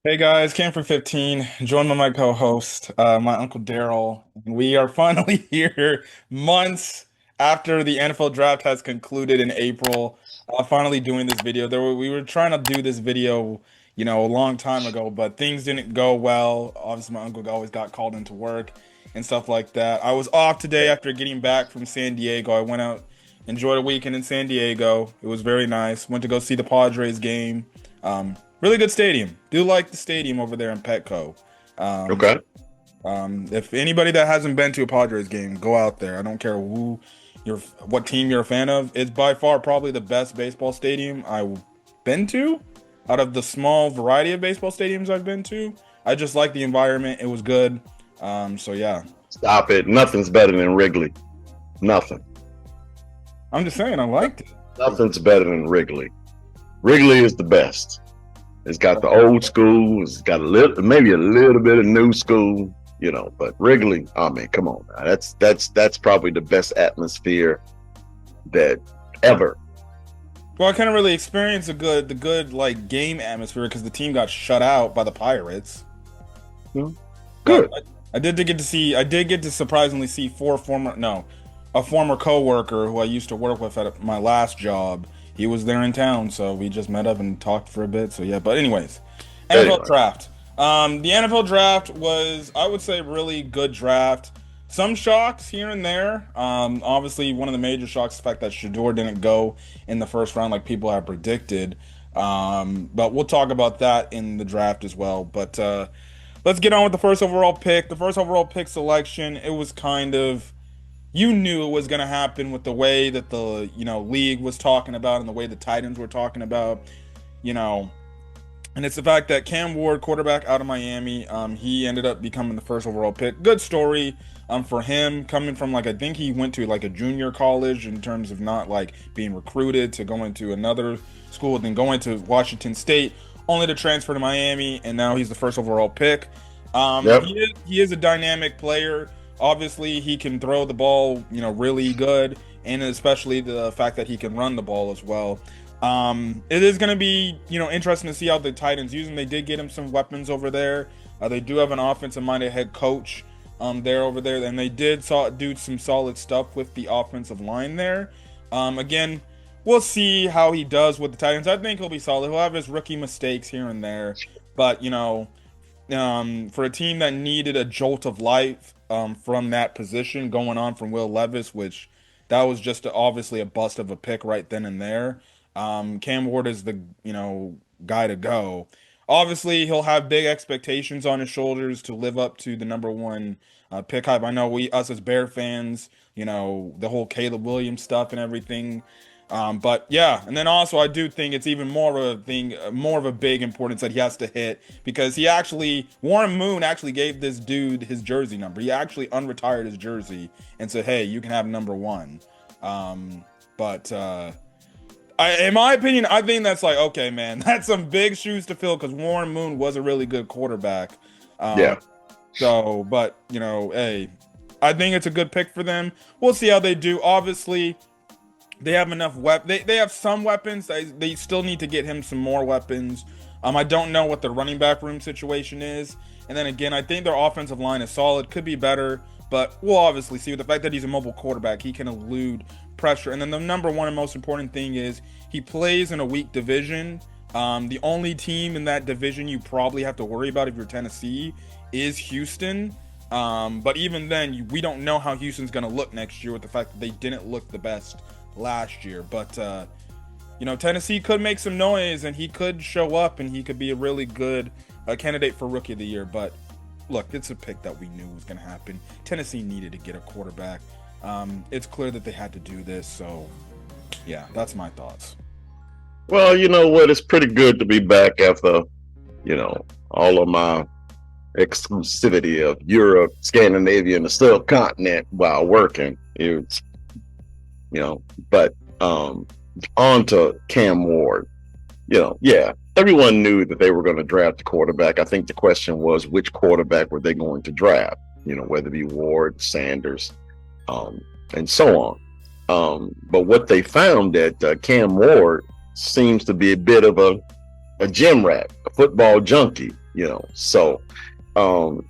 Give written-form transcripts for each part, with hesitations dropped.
Hey guys, Cam for 15. Joined by my co-host, my Uncle Daryl. We are finally here months after the NFL draft has concluded in April. Finally doing this video. We were trying to do this video, a long time ago, but things didn't go well. Obviously, my uncle always got called into work and stuff like that. I was off today after getting back from San Diego. I went out, enjoyed a weekend in San Diego. It was very nice. Went to go see the Padres game. Really good stadium. Do like the stadium over there in Petco. Um, Okay. if anybody that hasn't been to a Padres game, go out there. I don't care what team you're a fan of. It's by far probably the best baseball stadium I've been to. Out of the small variety of baseball stadiums I've been to, I just like the environment. It was good. So yeah, Stop it. Nothing's better than Wrigley. Nothing. I'm just saying I liked it. Nothing's better than Wrigley. Wrigley is the best. It's got the old school. It's got maybe a little bit of new school, but Wrigley, I mean, come on. Now. That's probably the best atmosphere that ever. Well, I kind of really experienced the good like game atmosphere because the team got shut out by the Pirates. Hmm. But Good. I did get to surprisingly see a former coworker who I used to work with at my last job. He was there in town, so we just met up and talked for a bit. So yeah, but anyways, NFL Anyway, draft. The NFL draft was, I would say, really good draft. Some shocks here and there. Obviously, one of the major shocks is the fact that Shador didn't go in the first round like people had predicted. But we'll talk about that in the draft as well. But let's get on with the first overall pick. The first overall pick selection, it was kind of, you knew it was going to happen with the way that the, league was talking about and the way the Titans were talking about, you know, and it's the fact that Cam Ward, quarterback out of Miami, he ended up becoming the first overall pick. Good story for him, coming from, like, I think he went to like a junior college in terms of not like being recruited to going to another school, then going to Washington State, only to transfer to Miami, and now he's the first overall pick. yep. He is a dynamic player. Obviously, he can throw the ball, really good, and especially the fact that he can run the ball as well. It is going to be, interesting to see how the Titans use him. They did get him some weapons over there. They do have an offensive-minded head coach there over there, and they did do some solid stuff with the offensive line there. Again, we'll see how he does with the Titans. I think he'll be solid. He'll have his rookie mistakes here and there, but for a team that needed a jolt of life from that position going on from Will Levis, which that was just obviously a bust of a pick right then and there. Cam Ward is the guy to go. Obviously, he'll have big expectations on his shoulders to live up to the number one pick hype. I know us as Bear fans, the whole Caleb Williams stuff and everything. But yeah, and then also I do think it's even more of a thing, more of a big importance that he has to hit because Warren Moon actually gave this dude his jersey number. He actually unretired his jersey and said, "Hey, you can have number one." But in my opinion, I think that's like, okay, man, that's some big shoes to fill because Warren Moon was a really good quarterback. Um, Yeah. but hey, I think it's a good pick for them. We'll see how they do. Obviously, they have enough they have some weapons. They still need to get him some more weapons. I don't know what the running back room situation is. And then again, I think their offensive line is solid. Could be better, but we'll obviously see. With the fact that he's a mobile quarterback, he can elude pressure. And then the number one and most important thing is he plays in a weak division. The only team in that division you probably have to worry about if you're Tennessee is Houston. But even then, we don't know how Houston's going to look next year with the fact that they didn't look the best last year. But Tennessee could make some noise and he could show up and he could be a really good candidate for rookie of the year. But look, it's a pick that we knew was going to happen. Tennessee needed to get a quarterback. It's clear that they had to do this. So yeah, that's my thoughts. Well, you know what? It's pretty good to be back after, all of my exclusivity of Europe, Scandinavia, and the subcontinent while working. It's but on to Cam Ward. Yeah, everyone knew that they were going to draft a quarterback. I think the question was which quarterback were they going to draft? Whether it be Ward, Sanders, and so on. But what they found that Cam Ward seems to be a bit of a gym rat, a football junkie. So um,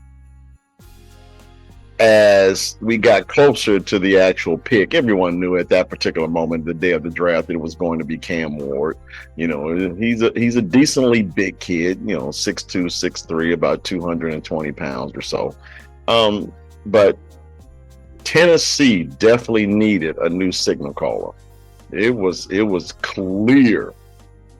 as we got closer to the actual pick, everyone knew at that particular moment, the day of the draft, that it was going to be Cam Ward. He's a decently big kid, 6'2", 6'3", about 220 pounds or so. But Tennessee definitely needed a new signal caller. It was clear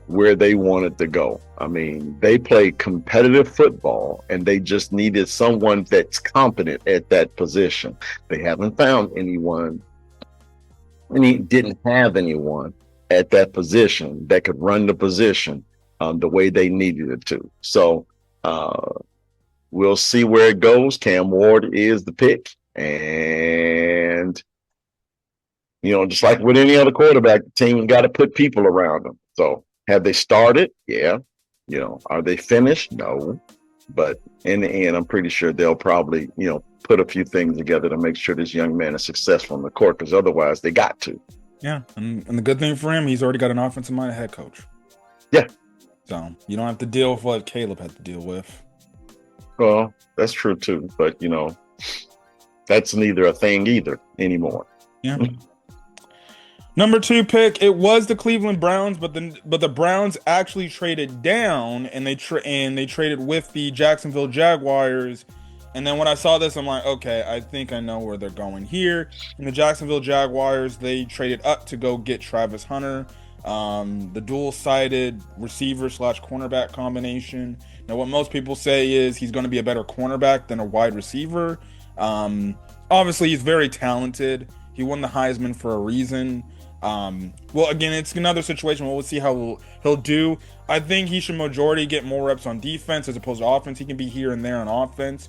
where they wanted to go. I mean, they play competitive football and they just needed someone that's competent at that position. They haven't found anyone, and he didn't have anyone at that position that could run the position the way they needed it to. So we'll see where it goes. Cam Ward is the pick. And, just like with any other quarterback, the team got to put people around them. So have they started? Yeah. Are they finished? No. But in the end, I'm pretty sure they'll probably, put a few things together to make sure this young man is successful on the court, because otherwise they got to. Yeah. And the good thing for him, he's already got an offensive-minded head coach. Yeah. So you don't have to deal with what Caleb had to deal with. Well, that's true too. But, that's neither a thing either anymore. Yeah. Number 2 pick, it was the Cleveland Browns, but the Browns actually traded down and they traded with the Jacksonville Jaguars. And then when I saw this, I'm like, okay, I think I know where they're going here. And the Jacksonville Jaguars, they traded up to go get Travis Hunter, the dual-sided receiver/cornerback combination. Now, what most people say is he's going to be a better cornerback than a wide receiver. Obviously, he's very talented. He won the Heisman for a reason. Well, again, it's another situation. We'll see how he'll do. I think he should majority get more reps on defense as opposed to offense. He can be here and there on offense.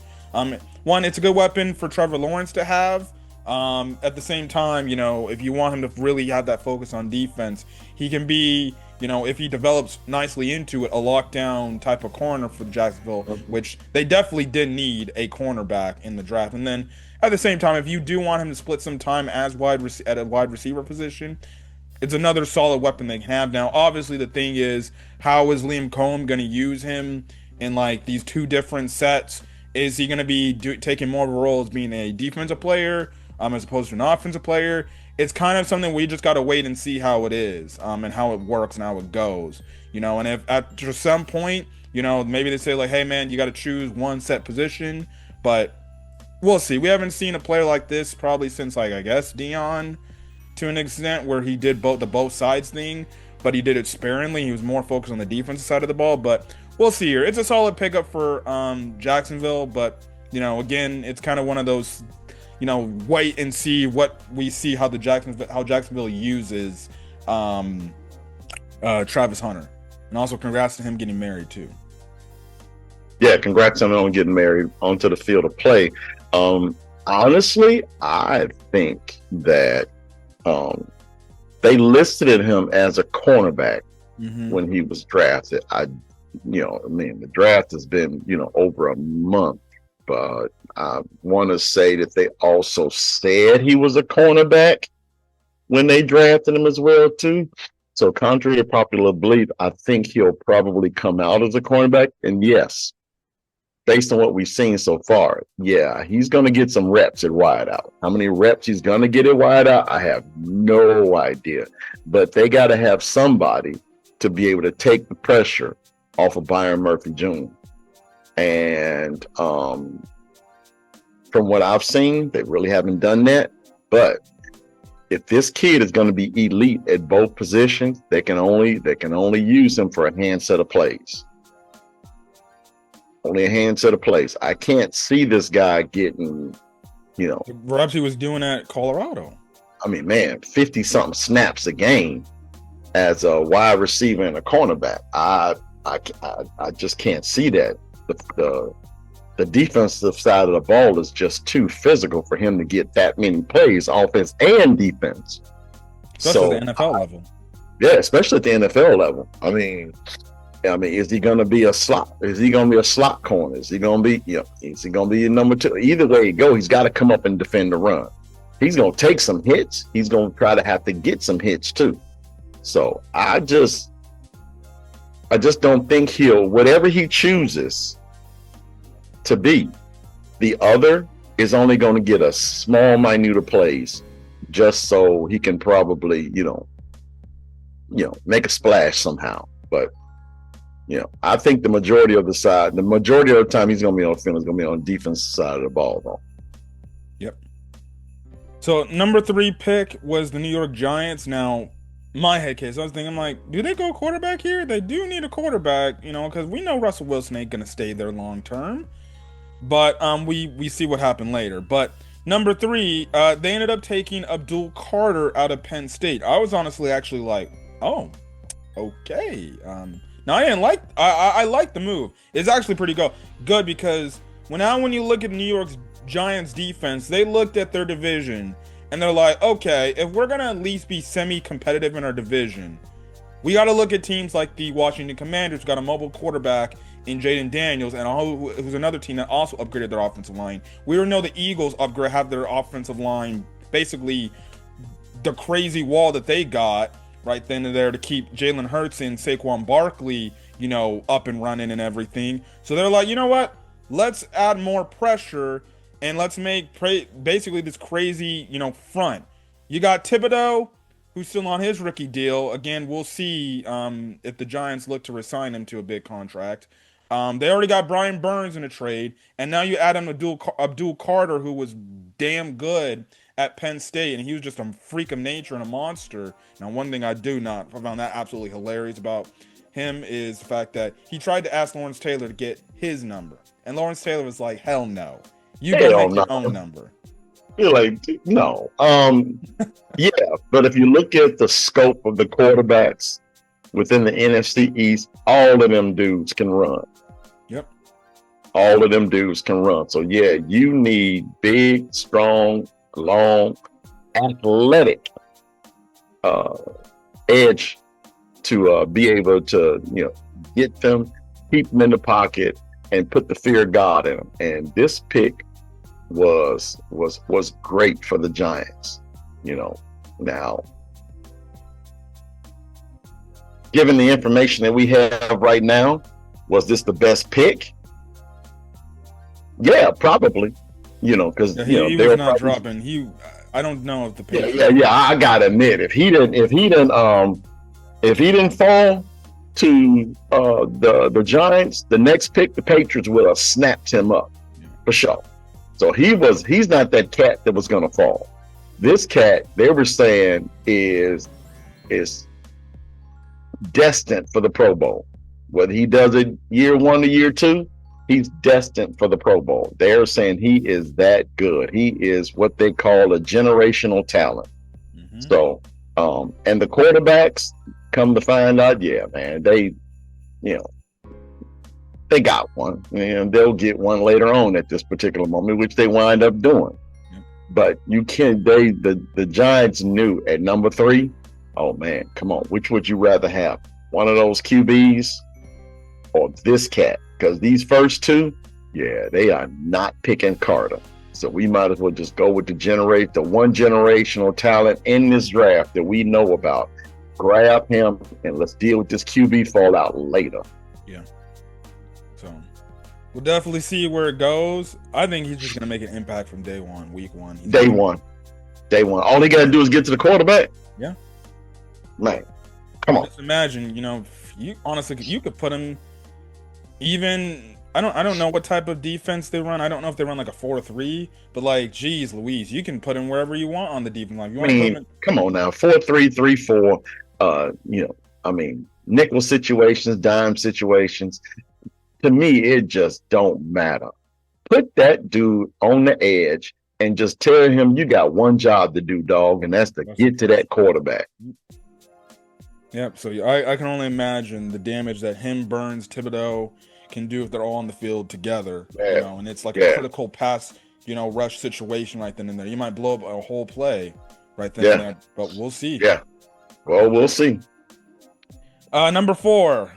One, it's a good weapon for Trevor Lawrence to have. At the same time, if you want him to really have that focus on defense, he can be, if he develops nicely into it, a lockdown type of corner for Jacksonville, which they definitely did need a cornerback in the draft. And then at the same time, if you do want him to split some time as at a wide receiver position, it's another solid weapon they can have. Now, obviously, the thing is, how is Liam Cohen going to use him in like these two different sets? Is he going to be taking more of a role as being a defensive player as opposed to an offensive player? It's kind of something we just got to wait and see how it is and how it works and how it goes. And if at some point, maybe they say like, hey, man, you got to choose one set position, but we'll see. We haven't seen a player like this probably since, like, I guess, Dion, to an extent, where he did the both sides thing, but he did it sparingly. He was more focused on the defensive side of the ball, but we'll see here. It's a solid pickup for Jacksonville, but, again, it's kind of one of those, wait and see what we see how Jacksonville uses Travis Hunter. And also congrats to him getting married, too. Yeah, congrats on him getting married onto the field of play. Honestly, I think that they listed him as a cornerback when he was drafted. The draft has been, over a month, but I want to say that they also said he was a cornerback when they drafted him as well, too. So contrary to popular belief, I think he'll probably come out as a cornerback. And yes, based on what we've seen so far, yeah, he's going to get some reps at wideout. How many reps he's going to get at wideout, I have no idea. But they got to have somebody to be able to take the pressure off of Byron Murphy Jr. And from what I've seen, they really haven't done that. But if this kid is going to be elite at both positions, they can only use him for a handset of plays. Only a handset of plays. I can't see this guy getting, perhaps he was doing at Colorado. I mean, man, 50-something snaps a game as a wide receiver and a cornerback. I just can't see that. The defensive side of the ball is just too physical for him to get that many plays, offense and defense. Especially at the NFL level. Yeah, especially at the NFL level. I mean, is he going to be a slot? Is he going to be a slot corner? Is he going to be, is he going to be a number 2? Either way you go, he's got to come up and defend the run. He's going to take some hits. He's going to try to have to get some hits too. So I just don't think whatever he chooses, to be. The other is only going to get a small, minute of plays, just so he can probably, make a splash somehow. But I think the majority of the time he's going to be on the field is going to be on the defensive side of the ball, though. Yep. So number 3 pick was the New York Giants. Now, my head case, I was thinking, like, do they go quarterback here? They do need a quarterback, because we know Russell Wilson ain't gonna stay there long term. But we see what happened later. But number 3, they ended up taking Abdul Carter out of Penn State. I was honestly actually like, oh, okay. Now I didn't like I like the move. It's actually pretty good because when you look at New York's Giants defense, they looked at their division and they're like, okay, if we're gonna at least be semi-competitive in our division, we got to look at teams like the Washington Commanders, who got a mobile quarterback in Jaden Daniels, and who's another team that also upgraded their offensive line. We already know the Eagles have their offensive line basically the crazy wall that they got right then and there to keep Jalen Hurts and Saquon Barkley, up and running and everything. So they're like, you know what? Let's add more pressure and let's make basically this crazy, front. You got Thibodeau, who's still on his rookie deal. Again, we'll see if the Giants look to resign him to a big contract. They already got Brian Burns in a trade, and now you add him Abdul Carter, who was damn good at Penn State, and he was just a freak of nature and a monster. Now, one thing I found that absolutely hilarious about him is the fact that he tried to ask Lawrence Taylor to get his number, and Lawrence Taylor was like, hell no. You go make your own number. You're like, no. Yeah, but if you look at the scope of the quarterbacks within the NFC East, all of them dudes can run. Yep. All of them dudes can run. So, yeah, you need big, strong, long, athletic edge to be able to, get them, keep them in the pocket, and put the fear of God in them. And this pick was great for the Giants. Now, given the information that we have right now, was this the best pick? Yeah, probably. Because he was not dropping. I don't know if the pick. Yeah. I gotta admit, if he didn't fall to the Giants, the next pick, the Patriots would have snapped him up for sure. So he's not that cat that was gonna fall. This cat, they were saying, is destined for the Pro Bowl. Whether he does it year 1 or year 2, he's destined for the Pro Bowl. They're saying he is that good. He is what they call a generational talent. Mm-hmm. So, and the quarterbacks, come to find out, yeah, man, they got one, and they'll get one later on at this particular moment, which they wind up doing. But you can't. The Giants knew at number 3. Oh man, come on. Which would you rather have? One of those QBs or this cat? Because these first 2, yeah, they are not picking Carter. So we might as well just go with the one generational talent in this draft that we know about. Grab him and let's deal with this QB fallout later. Yeah. So we'll definitely see where it goes. I think he's just going to make an impact from day one, week 1. Day one. All he got to do is get to the quarterback. Yeah. Man, come on. Just imagine, you could put him even. I don't know what type of defense they run. I don't know if they run like a 4-3, but like, geez, Louise, you can put him wherever you want on the defense line. Come on now, 4-3, 3-4. Nickel situations, dime situations. To me, it just don't matter. Put that dude on the edge and just tell him you got one job to do, dog, and that's to get to that quarterback. Yep. So I can only imagine the damage that him, Burns, Thibodeau can do if they're all on the field together. Yeah. And it's like a critical pass, rush situation right then and there. You might blow up a whole play right then and there, but we'll see. Yeah. Well, we'll see. Number 4,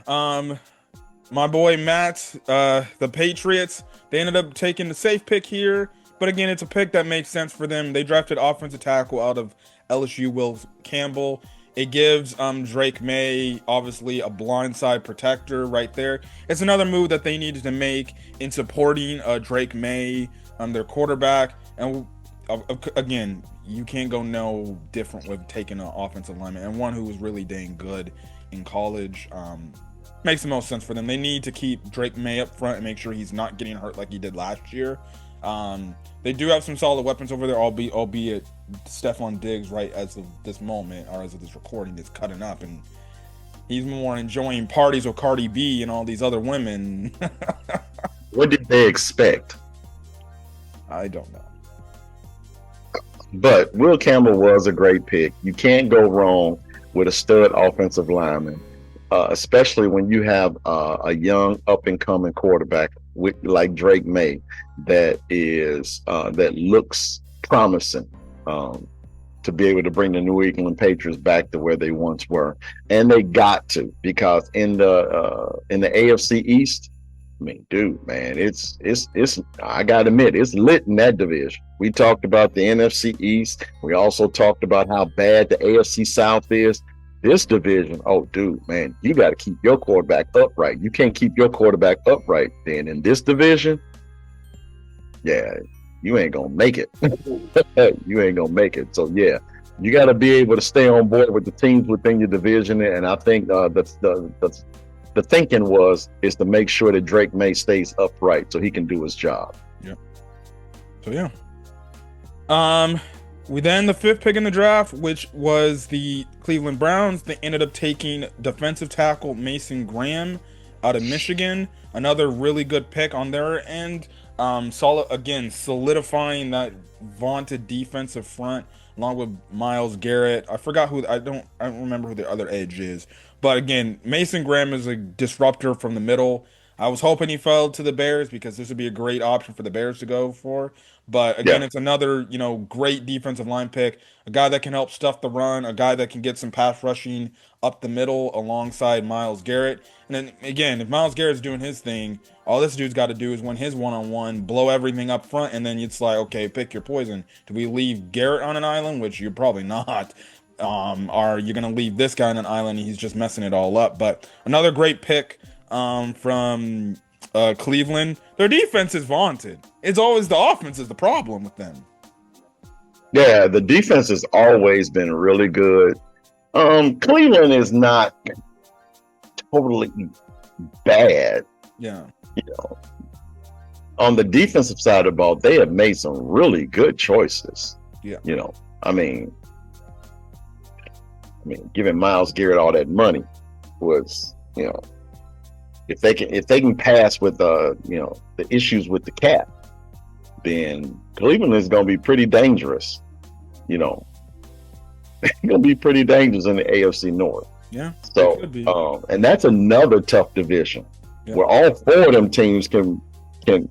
my boy Matt, the Patriots. They ended up taking the safe pick here, but again, it's a pick that makes sense for them. They drafted offensive tackle out of LSU, Will Campbell. It gives Drake May obviously a blindside protector right there. It's another move that they needed to make in supporting Drake May, their quarterback. And again, you can't go no different with taking an offensive lineman and one who was really dang good in college. Makes the most sense for them. They need to keep Drake May up front and make sure he's not getting hurt like he did last year. They do have some solid weapons over there, albeit Stephon Diggs, right as of this moment, or as of this recording, is cutting up, and he's more enjoying parties with Cardi B and all these other women. What did they expect? I don't know. But Will Campbell was a great pick. You can't go wrong with a stud offensive lineman, especially when you have a young up and coming quarterback like Drake May that looks promising, to be able to bring the New England Patriots back to where they once were. And they got to, because in the AFC East, I mean, dude, man, it's I gotta admit, it's lit in that division. We talked about the NFC East. We also talked about how bad the AFC South is. This division, oh, dude, man, you got to keep your quarterback upright. You can't keep your quarterback upright, then in this division, yeah, you ain't gonna make it. You ain't gonna make it. So yeah, you got to be able to stay on board with the teams within your division. And I think the thinking is to make sure that Drake May stays upright so he can do his job. Yeah. So yeah. We then the 5th pick in the draft, which was the Cleveland Browns. They ended up taking defensive tackle Mason Graham out of Michigan. Another really good pick on their end. Solidifying that vaunted defensive front along with Myles Garrett. I don't remember who the other edge is. But again, Mason Graham is a disruptor from the middle. I was hoping he fell to the Bears because this would be a great option for the Bears to go for. But again, It's another, great defensive line pick, a guy that can help stuff the run, a guy that can get some pass rushing up the middle alongside Myles Garrett. And then again, if Myles Garrett's doing his thing, all this dude's got to do is win his one-on-one, blow everything up front, and then it's like, okay, pick your poison. Do we leave Garrett on an island? Which you're probably not. Are you going to leave this guy on an island and he's just messing it all up? But another great pick from Cleveland. Their defense is vaunted. It's always the offense is the problem with them. Yeah, the defense has always been really good. Cleveland is not totally bad. Yeah. On the defensive side of the ball, they have made some really good choices. Yeah. I mean, giving Myles Garrett all that money was, if they can pass with the issues with the cap, then Cleveland is going to be pretty dangerous. They're going to be pretty dangerous in the AFC North. Yeah. So, and that's another tough division where all 4 of them teams can. I'm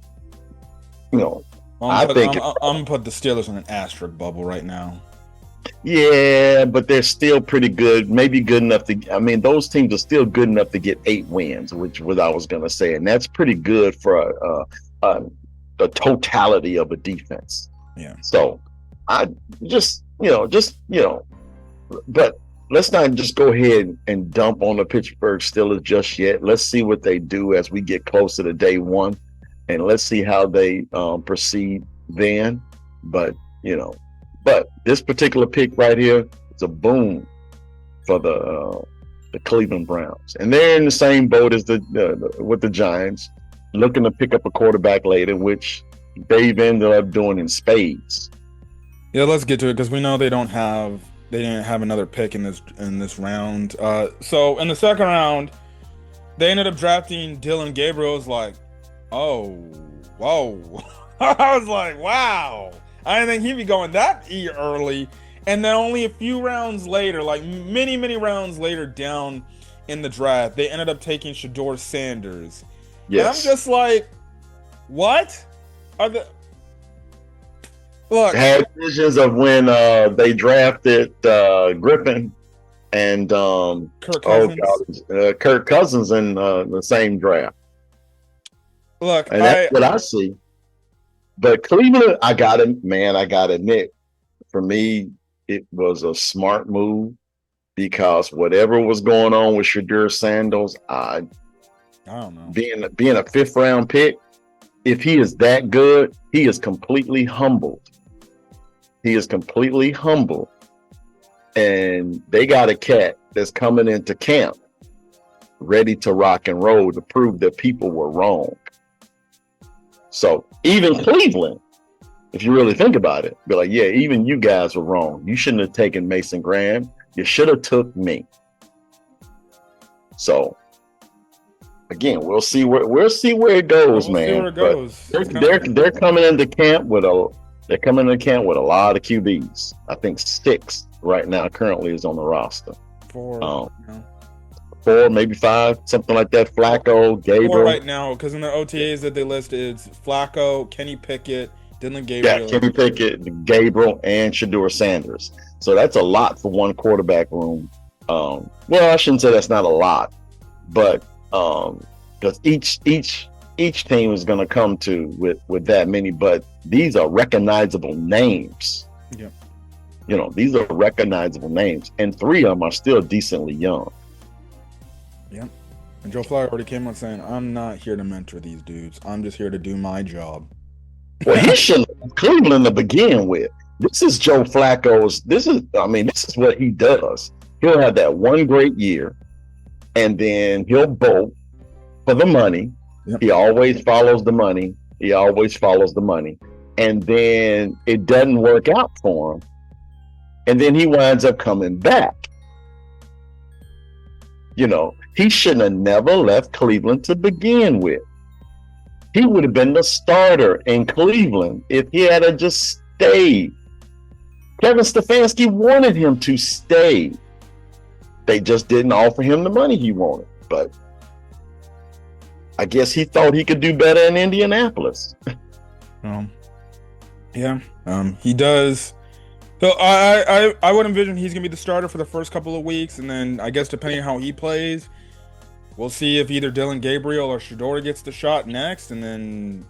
gonna put the Steelers in an asterisk bubble right now. Yeah, but they're still pretty good. Maybe good enough to. I mean, those teams are still good enough to get 8 wins, which was I was gonna say, and that's pretty good for the totality of a defense. Yeah. So I but let's not just go ahead and dump on the Pittsburgh Steelers just yet. Let's see what they do as we get closer to day one, and let's see how they proceed then. But this particular pick right here is a boom for the Cleveland Browns, and they're in the same boat as with the Giants, looking to pick up a quarterback later, which they've ended up doing in spades. Yeah, let's get to it because we know they didn't have another pick in this round. So in the second round, they ended up drafting Dylan Gabriel. Was like, oh, whoa! I was like, wow! I didn't think he'd be going that early. And then only a few rounds later, like many rounds later down in the draft, they ended up taking Shedeur Sanders. Yes. And I'm just like, what? Look, I had visions of when they drafted Griffin and Kirk Cousins. Kirk Cousins in the same draft. Look, and that's what I see. But Cleveland, I gotta admit, for me, it was a smart move because whatever was going on with Shadur Sandals, I don't know. being a fifth round pick, if he is that good, he is completely humbled. He is completely humble. And they got a cat that's coming into camp ready to rock and roll to prove that people were wrong. So even Cleveland, if you really think about it, be like, yeah, even you guys were wrong. You shouldn't have taken Mason Graham. You should have took me. So again, we'll see where it goes, We'll man. see where it goes. They're coming into camp with a lot of QBs. I think 6 right now currently is on the roster. 4, 4, maybe 5, something like that. Flacco, Gabriel. 4 right now, because in the OTAs that they listed, it's Flacco, Kenny Pickett, Dylan Gabriel. Yeah, Kenny Pickett, Gabriel, and Shadur Sanders. So that's a lot for one quarterback room. Well, I shouldn't say that's not a lot, but because each team is going to come to with that many, but these are recognizable names. Yeah. These are recognizable names, and 3 of them are still decently young. Yeah. And Joe Flacco already came out saying, I'm not here to mentor these dudes. I'm just here to do my job. Well, he shouldn't have Cleveland to begin with. This is Joe Flacco's. This is what he does. He'll have that one great year, and then he'll bolt for the money. Yep. He always follows the money. And then it doesn't work out for him. And then he winds up coming back. He shouldn't have never left Cleveland to begin with. He would have been the starter in Cleveland if he had just stayed. Kevin Stefanski wanted him to stay. They just didn't offer him the money he wanted. But I guess he thought he could do better in Indianapolis. He does. So I would envision he's gonna be the starter for the first couple of weeks, and then I guess depending on how he plays, we'll see if either Dylan Gabriel or Shador gets the shot next, and then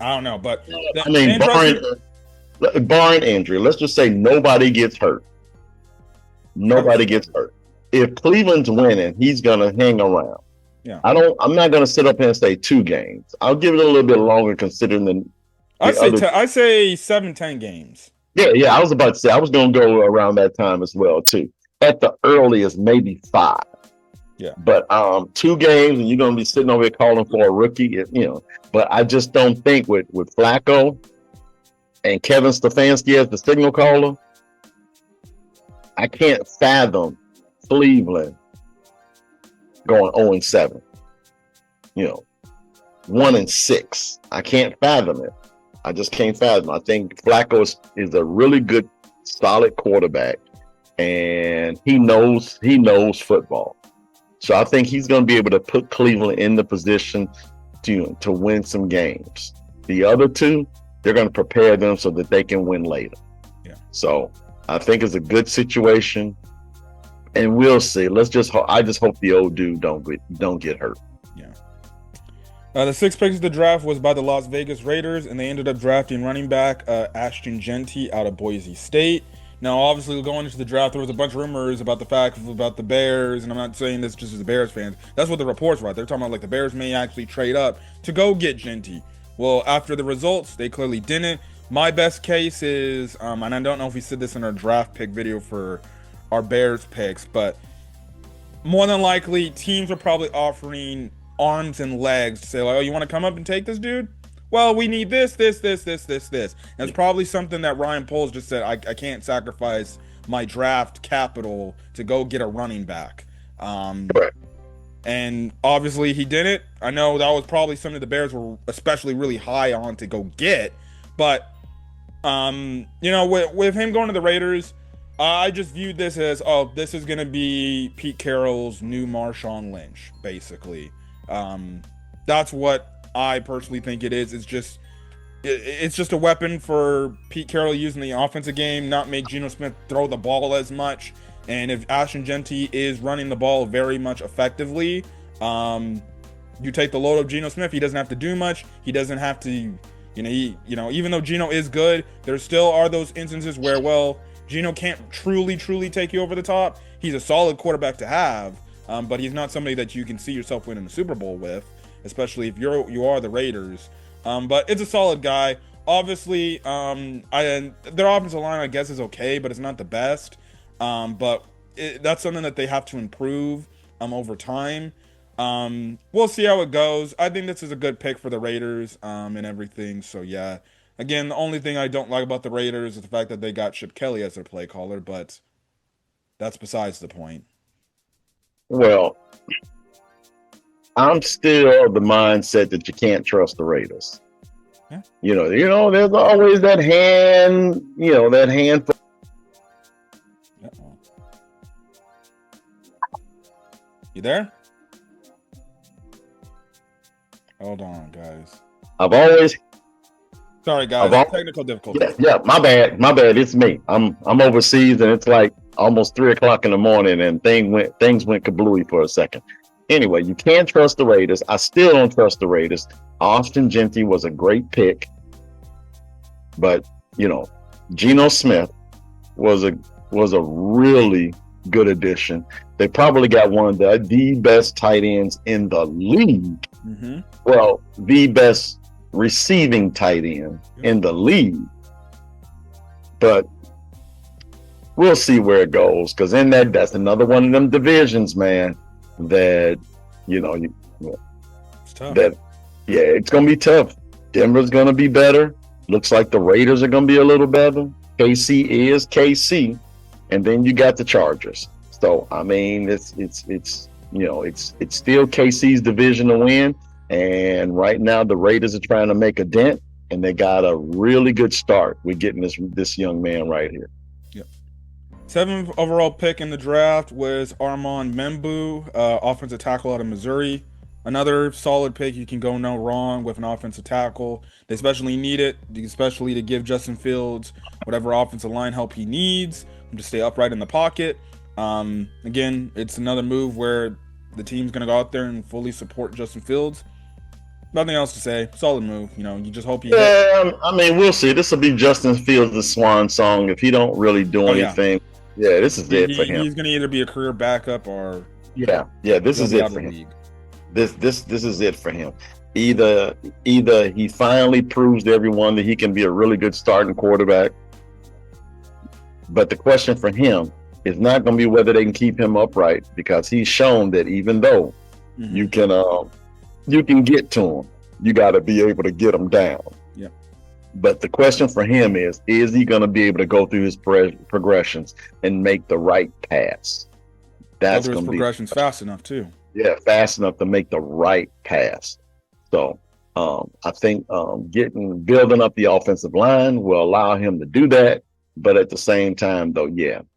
I don't know. But barring injury, let's just say nobody gets hurt. If Cleveland's winning, he's gonna hang around. Yeah. I'm not gonna sit up here and say 2 games. I'll give it a little bit longer considering I say 7-10 games. Yeah. I was about to say I was gonna go around that time as well too. At the earliest, maybe 5. Yeah. But 2 games and you're gonna be sitting over here calling for a rookie, But I just don't think with Flacco and Kevin Stefanski as the signal caller, I can't fathom Cleveland going 0-7. 1-6. I can't fathom it. I just can't fathom. I think Flacco is a really good, solid quarterback, and he knows football. So I think he's going to be able to put Cleveland in the position to win some games. The other 2, they're going to prepare them so that they can win later. Yeah. So I think it's a good situation, and we'll see. I just hope the old dude don't get hurt. Yeah. The 6th pick of the draft was by the Las Vegas Raiders, and they ended up drafting running back Ashton Jeanty out of Boise State. Now, obviously, going into the draft, there was a bunch of rumors about the Bears, and I'm not saying this just as the Bears fans. That's what the reports were. They're talking about the Bears may actually trade up to go get Jeanty. Well, after the results, they clearly didn't. My best case is, and I don't know if we said this in our draft pick video for our Bears picks, but more than likely, teams are probably offering arms and legs to say, oh, you want to come up and take this dude? Well, we need this. And it's probably something that Ryan Poles just said, I can't sacrifice my draft capital to go get a running back. And obviously he didn't. I know that was probably something the Bears were especially really high on to go get. But, with him going to the Raiders, I just viewed this as, this is going to be Pete Carroll's new Marshawn Lynch, basically. That's what I personally think it is. It's just a weapon for Pete Carroll using the offensive game, not make Geno Smith throw the ball as much. And if Ashton Jeanty is running the ball very much effectively, you take the load of Geno Smith. He doesn't have to do much. He doesn't have to, even though Geno is good, there still are those instances where, Geno can't truly take you over the top. He's a solid quarterback to have, but he's not somebody that you can see yourself winning a Super Bowl with, especially if you are the Raiders. But it's a solid guy. Obviously, their offensive line, I guess, is okay, but it's not the best. But that's something that they have to improve over time. We'll see how it goes. I think this is a good pick for the Raiders and everything. So yeah, again, the only thing I don't like about the Raiders is the fact that they got Chip Kelly as their play caller, but that's besides the point. Well, I'm still of the mindset that you can't trust the Raiders. Yeah. There's always that hand, that hand. Uh-oh. You there? Hold on, guys. I've always Sorry, guys. Technical difficulties. Yeah, my bad. It's me. I'm overseas, and it's like almost 3 o'clock in the morning, and things went kablooey for a second. Anyway, you can't trust the Raiders. I still don't trust the Raiders. Austin Gentry was a great pick, but Geno Smith was a really good addition. They probably got one of the best tight ends in the league. Mm-hmm. Well, the best receiving tight end in the league. But we'll see where it goes, because that's another one of them divisions, man, that it's tough. It's gonna be tough. Denver's gonna be better. Looks like the Raiders are gonna be a little better. KC is KC, and then you got the Chargers. So I mean, it's still KC's division to win. And right now the Raiders are trying to make a dent, and they got a really good start with getting this young man right here. Yep. 7th overall pick in the draft was Armand Membu, offensive tackle out of Missouri. Another solid pick. You can go no wrong with an offensive tackle. They especially need it, especially to give Justin Fields whatever offensive line help he needs to stay upright in the pocket. Again, it's another move where the team's going to go out there and fully support Justin Fields. Nothing else to say. Solid move. You just hope he I mean, we'll see. This will be Justin Fields' swan song if he don't really do anything. Yeah, this is it for him. He's going to either be a career backup or this is it for him. This is it for him. Either he finally proves to everyone that he can be a really good starting quarterback. But the question for him is not going to be whether they can keep him upright, because he's shown that even though you can get to him, you got to be able to get him down. Yeah. But the question for him is he going to be able to go through his progressions and make the right pass? That's going to be progressions fast enough too. Yeah, fast enough to make the right pass. So I think building up the offensive line will allow him to do that. But at the same time, though,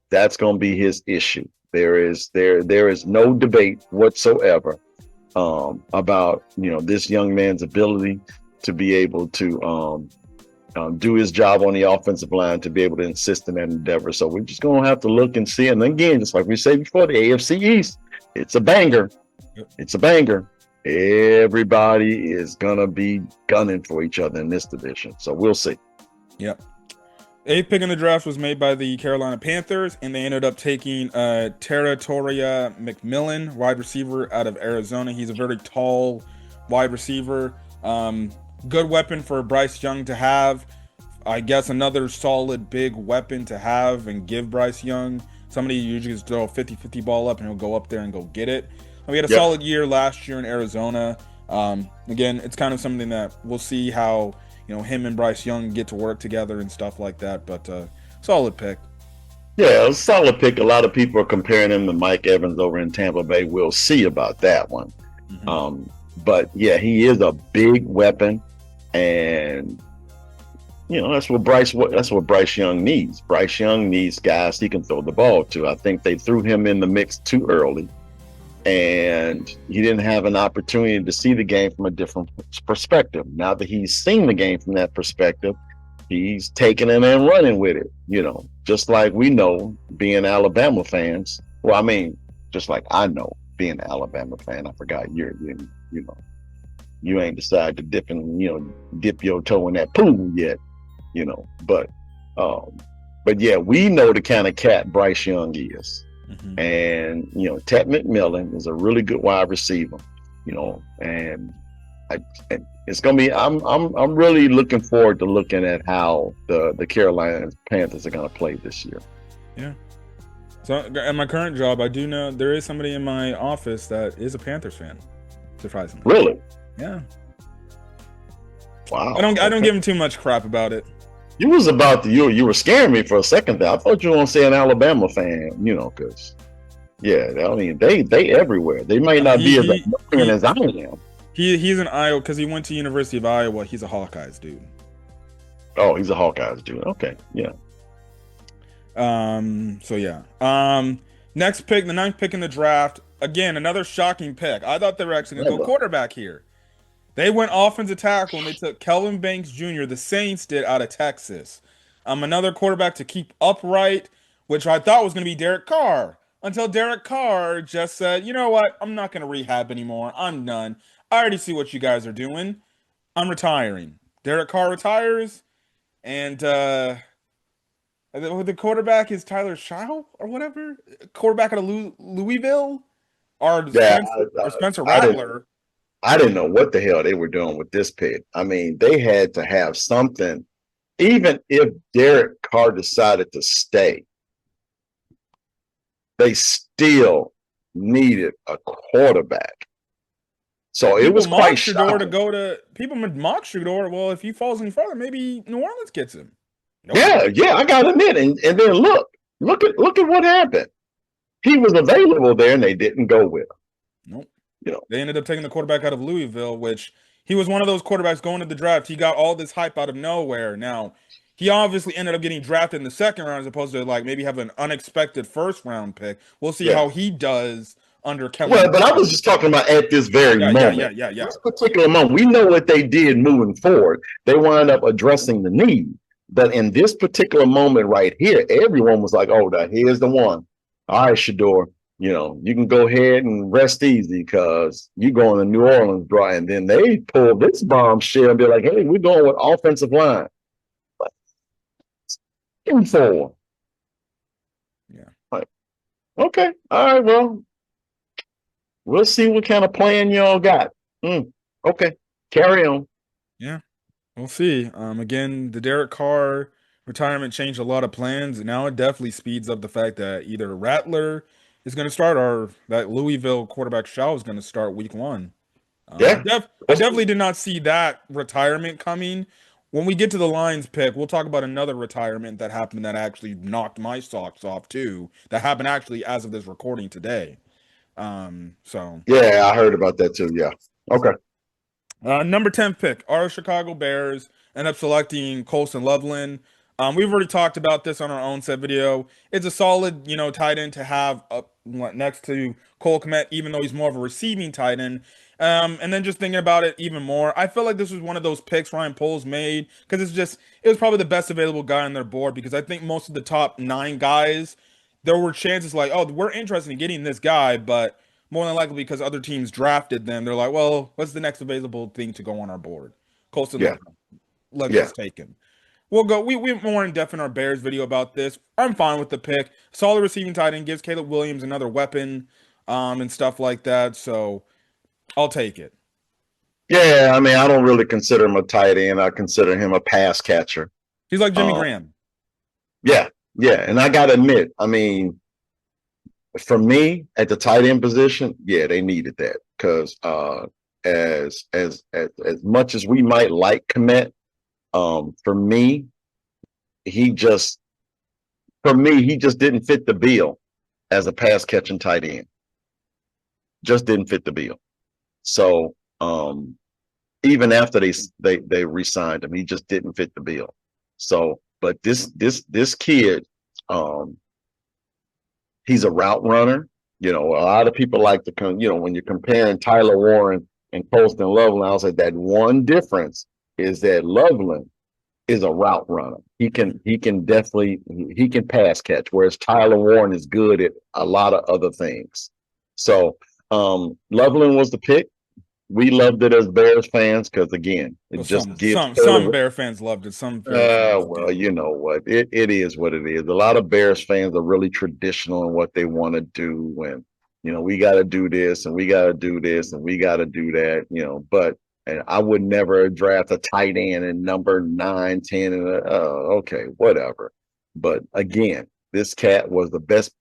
that's going to be his issue. There is no debate whatsoever about this young man's ability to be able to do his job on the offensive line, to be able to insist in that endeavor. So we're just going to have to look and see. And again, just like we said before, the AFC East, it's a banger. It's a banger. Everybody is gonna be gunning for each other in this division. So we'll see. Yep. 8th pick in the draft was made by the Carolina Panthers, and they ended up taking Territoria McMillan, wide receiver out of Arizona. He's a very tall wide receiver. Good weapon for Bryce Young to have. I guess another solid big weapon to have and give Bryce Young. Somebody usually just throw a 50-50 ball up and he'll go up there and go get it. We had a solid year last year in Arizona. Again, it's kind of something that we'll see how him and Bryce Young get to work together and stuff like that. But solid pick. Yeah, a solid pick. A lot of people are comparing him to Mike Evans over in Tampa Bay. We'll see about that one. Mm-hmm. But yeah, he is a big weapon, and that's what Bryce Young needs. Bryce Young needs guys he can throw the ball to. I think they threw him in the mix too early, and he didn't have an opportunity to see the game from a different perspective. Now that he's seen the game from that perspective, he's taking it and running with it. Just like we know, being Alabama fans. Well, I mean, just like I know, being an Alabama fan. I forgot you ain't decided to dip your toe in that pool yet. But But yeah, we know the kind of cat Bryce Young is. Hmm. And, Ted McMillan is a really good wide receiver, and and it's gonna be. I'm really looking forward to looking at how the Carolina Panthers are gonna play this year. Yeah. So at my current job, I do know there is somebody in my office that is a Panthers fan. Surprisingly. Really? Yeah. I Wow. don't. I don't Okay. give him too much crap about it. You was about to you were scaring me for a second there. I thought you were gonna say an Alabama fan, because yeah, I mean they everywhere. They might Uh, not he be as he American he as I am. he's an Iowa because he went to University of Iowa. He's a Hawkeyes dude. Oh, he's a Hawkeyes dude. Okay, yeah. So yeah. Next pick, the ninth pick in the draft. Again, another shocking pick. I thought they were actually gonna go Never. quarterback here. They went offensive tackle and they took Kelvin Banks Jr., the Saints did, out of Texas. Another quarterback to keep upright, which I thought was going to be Derek Carr. Until Derek Carr just said, you know what? I'm not going to rehab anymore. I'm done. I already see what you guys are doing. I'm retiring. Derek Carr retires, and the quarterback is Tyler Scheil or whatever. Quarterback out of Louisville, or Yeah, Spencer I didn't. Rattler. I didn't know what the hell they were doing with this pick. I mean, they had to have something. Even if Derek Carr decided to stay, they still needed a quarterback. So it People was quite mock Shador to shocking. go to people mock Shador. Well, if he falls any further, maybe New Orleans gets him. Nope. Yeah, I gotta admit. And then look at what happened. He was available there and they didn't go with him. Nope. You know. They ended up taking the quarterback out of Louisville, which he was one of those quarterbacks going to the draft. He got all this hype out of nowhere. Now, he obviously ended up getting drafted in the second round as opposed to like maybe have an unexpected first round pick. We'll see Yeah. how he does under Kellen Well, but I Moore. was just talking about at this very moment. Yeah. This particular moment, we know what they did moving forward. They wound up addressing the need. But in this particular moment right here, everyone was like, oh, here's the one. All right, Shador, you can go ahead and rest easy because you're going to New Orleans, bro. And then they pulled this bombshell and be like, hey, we're going with offensive line. Eventful. Yeah. Like, okay. All right, well, we'll see what kind of plan y'all got. Okay. Carry on. Yeah. We'll see. Again, the Derek Carr retirement changed a lot of plans. Now it definitely speeds up the fact that either Rattler is going to start or that Louisville quarterback Shaw is going to start week one. Yeah. I definitely did not see that retirement coming. When we get to the Lions pick, we'll talk about another retirement that happened that actually knocked my socks off too. That happened actually as of this recording today. So Yeah, I heard about that too. Yeah. Okay. Number 10 pick, our Chicago Bears end up selecting Colson Loveland. We've already talked about this on our own set video. It's a solid, tight end to have up next to Cole Kmet, even though he's more of a receiving tight end. And then just thinking about it even more, I feel like this was one of those picks Ryan Poles made because it was probably the best available guy on their board because I think most of the top 9 guys, there were chances like, oh, we're interested in getting this guy, but more than likely because other teams drafted them, they're like, well, what's the next available thing to go on our board? Colson Yeah. Loveland. Let's Yeah. just take him. We'll go. We went more in depth in our Bears video about this. I'm fine with the pick. Solid receiving tight end gives Caleb Williams another weapon, and stuff like that. So I'll take it. Yeah. I mean, I don't really consider him a tight end. I consider him a pass catcher. He's like Jimmy Um, Graham. yeah. Yeah. And I got to admit, I mean, for me at the tight end position, yeah, they needed that because as much as we might like Komet, for me, he just didn't fit the bill as a pass catching tight end. Just didn't fit the bill. So even after they re-signed him, he just didn't fit the bill. So, but this kid, he's a route runner. A lot of people like to when you're comparing Tyler Warren and Colston Loveland, I'll say that one difference is that Loveland is a route runner. He can definitely pass catch, whereas Tyler Warren is good at a lot of other things. So Loveland was the pick. we loved it as Bears fans because again, it Well, just some gives some some Taylor. Bear fans loved it. Some Bear fans Well, didn't. you know what? It is what it is. A lot of Bears fans are really traditional in what they want to do. And, we got to do this and we got to do this and we got to do that, but and I would never draft a tight end in number 9, 10, and okay, whatever. But again, this cat was the best.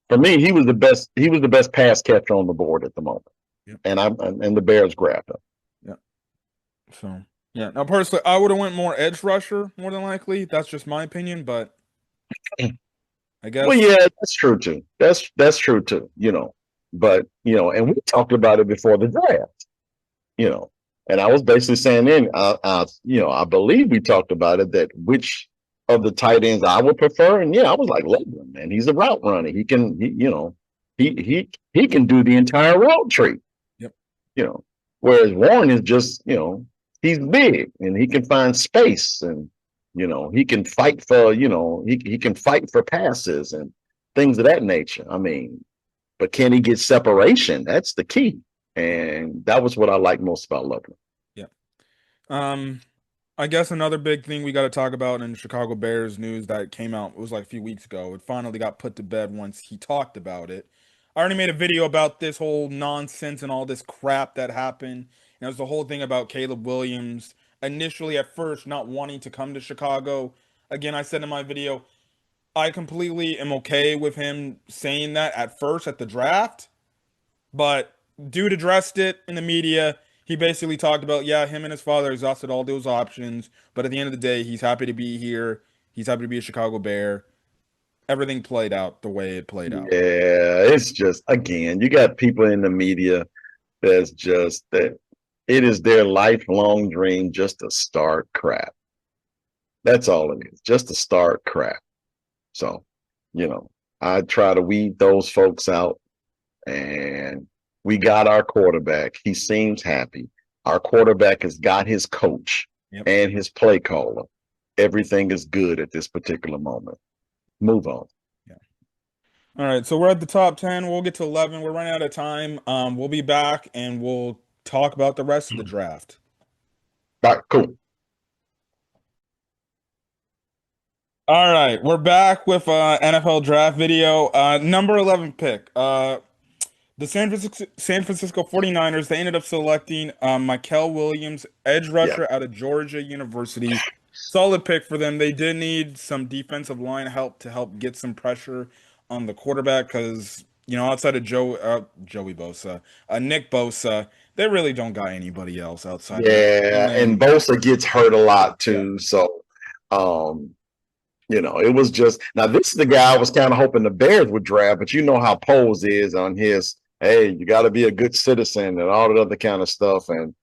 For me, he was the best. He was the best pass catcher on the board at the moment. Yep. And the Bears grabbed him. Yeah. So yeah. Now personally, I would have went more edge rusher more than likely. That's just my opinion, but I Well, guess yeah, that's true too. That's true too. But and we talked about it before the draft. You know, and I was basically saying then, I believe we talked about it that which of the tight ends I would prefer, and yeah, I was like Loveland, man. He's a route runner. He can do the entire route tree. yep. You know, whereas Warren is just he's big and he can find space and he can fight for he can fight for passes and things of that nature. I mean, but can he get separation? That's the key. And that was what I like most about Loveland. Yeah. Um, I guess another big thing we got to talk about in Chicago Bears news that came out, it was like a few weeks ago. It finally got put to bed once he talked about it. I already made a video about this whole nonsense and all this crap that happened. And it was the whole thing about Caleb Williams initially at first not wanting to come to Chicago. Again, I said in my video, I completely am okay with him saying that at first at the draft. But dude addressed it in the media. He basically talked about, yeah, him and his father exhausted all those options, but at the end of the day, he's happy to be here. He's happy to be a Chicago Bear. Everything played out the way it played out. Yeah, it's just again, you got people in the media that's just that it is their lifelong dream just to start crap. That's all it is, just to start crap. So, I try to weed those folks out, and we got our quarterback. He seems happy. Our quarterback has got his coach Yep. and his play caller. Everything is good at this particular moment. Move on. Yeah. All right, so we're at the top 10. We'll get to 11. We're running out of time. We'll be back and we'll talk about the rest of the draft. All right, cool. All right, we're back with NFL draft video. Number 11 pick. The San Francisco 49ers, they ended up selecting Mikel Williams, edge Yeah. rusher out of Georgia University. Solid pick for them. They did need some defensive line help to help get some pressure on the quarterback because, outside of Joey Bosa, Nick Bosa, they really don't got anybody else outside of that. Yeah, And and then, Bosa gets hurt a lot yeah. too. So, um, it was just now this is the guy I was kind of hoping the Bears would draft, but you know how Poles is on his, hey, you got to be a good citizen and all that other kind of stuff. And,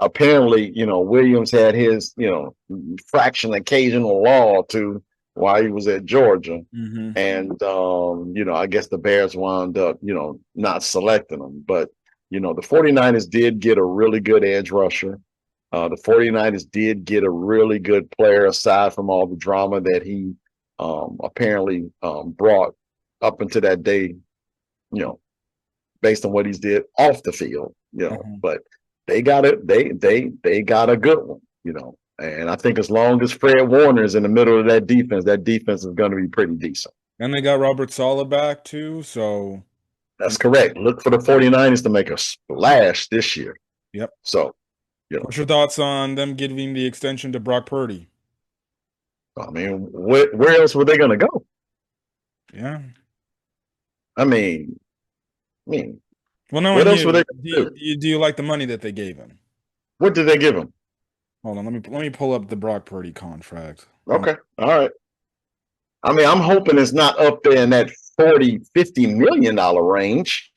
apparently, Williams had his, fraction occasional law to while he was at Georgia. Mhm. And, I guess the Bears wound up, not selecting him. But, the 49ers did get a really good edge rusher. The 49ers did get a really good player aside from all the drama that he apparently brought up until that day, based on what he's did off the field, Mhm. but they got it. They got a good one, and I think as long as Fred Warner is in the middle of that defense is going to be pretty decent. And they got Robert Saleh back too, so That's correct. Look for the 49ers to make a splash this year. yep. So, What's your thoughts on them giving the extension to Brock Purdy? I mean, where else were they going to go? Yeah. I mean, Well, what knowing else were you, they do going to you, do? do you like the money that they gave him? What did they give him? Hold on, let me pull up the Brock Purdy contract. Okay. All right. I mean, I'm hoping it's not up there in that 40, $50 million range.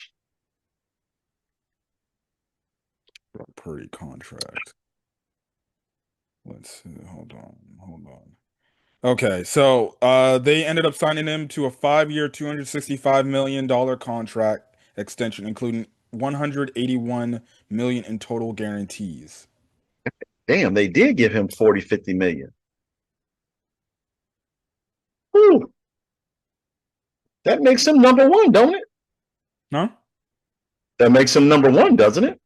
Brock Purdy contract. Let's see. Hold on. Okay, so they ended up signing him to a 5-year, $265 million contract extension, including 181 million in total guarantees. Damn, they did give him 40, 50 million. Whew. That makes him number one, don't it? Huh? That makes him number one, doesn't it?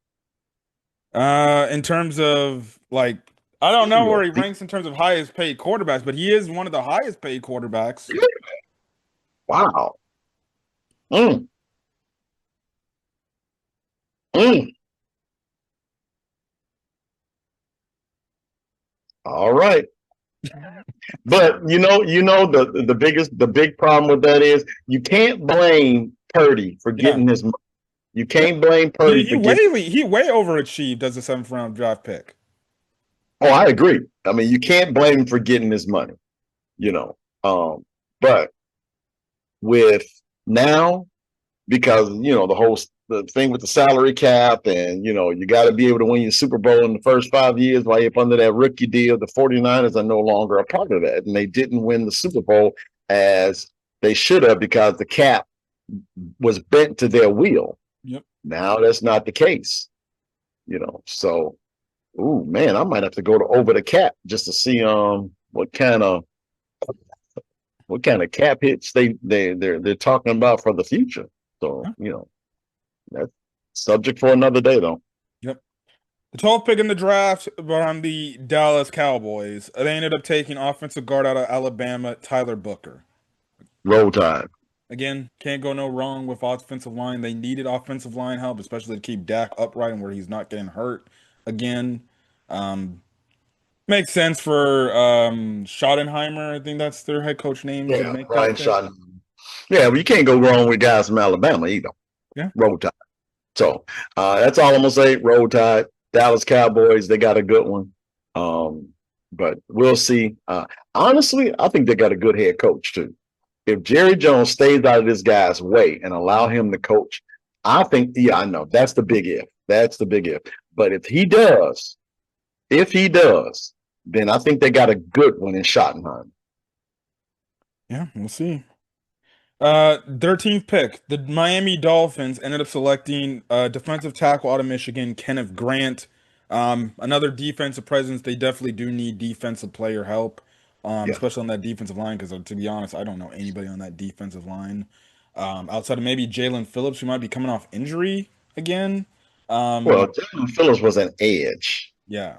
In terms of like, I don't know where Deal. he ranks in terms of highest paid quarterbacks, but he is one of the highest paid quarterbacks. Wow. Mm, mm. All right. But the big problem with that is you can't blame Purdy for Yeah. getting his money. You Yep. can't blame He Purdy he for way getting. he way overachieved as a seventh round draft pick. Oh, I agree. I mean, you can't blame him for getting his money. You know, but with now, because the thing with the salary cap, and you got to be able to win your Super Bowl in the first 5 years while you're up under that rookie deal. The 49ers are no longer a part of that, and they didn't win the Super Bowl as they should have because the cap was bent to their will. Yep. Now that's not the case. So, ooh man, I might have to go to over the cap just to see what kind of cap hits they're talking about for the future. So, Yeah. that's subject for another day though. Yep. The 12th pick in the draft from the Dallas Cowboys. They ended up taking offensive guard out of Alabama, Tyler Booker. Roll Tide. Again, can't go no wrong with offensive line. They needed offensive line help, especially to keep Dak upright and where he's not getting hurt again. Um, Makes sense for Schottenheimer. I think that's their head coach name to Yeah, make Brian that pick. Shot. Yeah, well, you can't go wrong with guys from Alabama either. Yeah. Roll Tide. So that's all I'm gonna say. Roll Tide. Dallas Cowboys. They got a good one. But we'll see. Honestly, I think they got a good head coach too. If Jerry Jones stays out of this guy's way and allow him to coach, I think. Yeah, I know that's the big if. That's the big if. But if he does, then I think they got a good one in Schottenheim. Yeah, we'll see. 13th pick. The Miami Dolphins ended up selecting defensive tackle out of Michigan, Kenneth Grant. Another defensive presence. They definitely do need defensive player help, Yeah. especially on that defensive line, because to be honest, I don't know anybody on that defensive line. Outside of maybe Jalen Phillips, who might be coming off injury again. Well, Um, Jalen Phillips was an edge. yeah.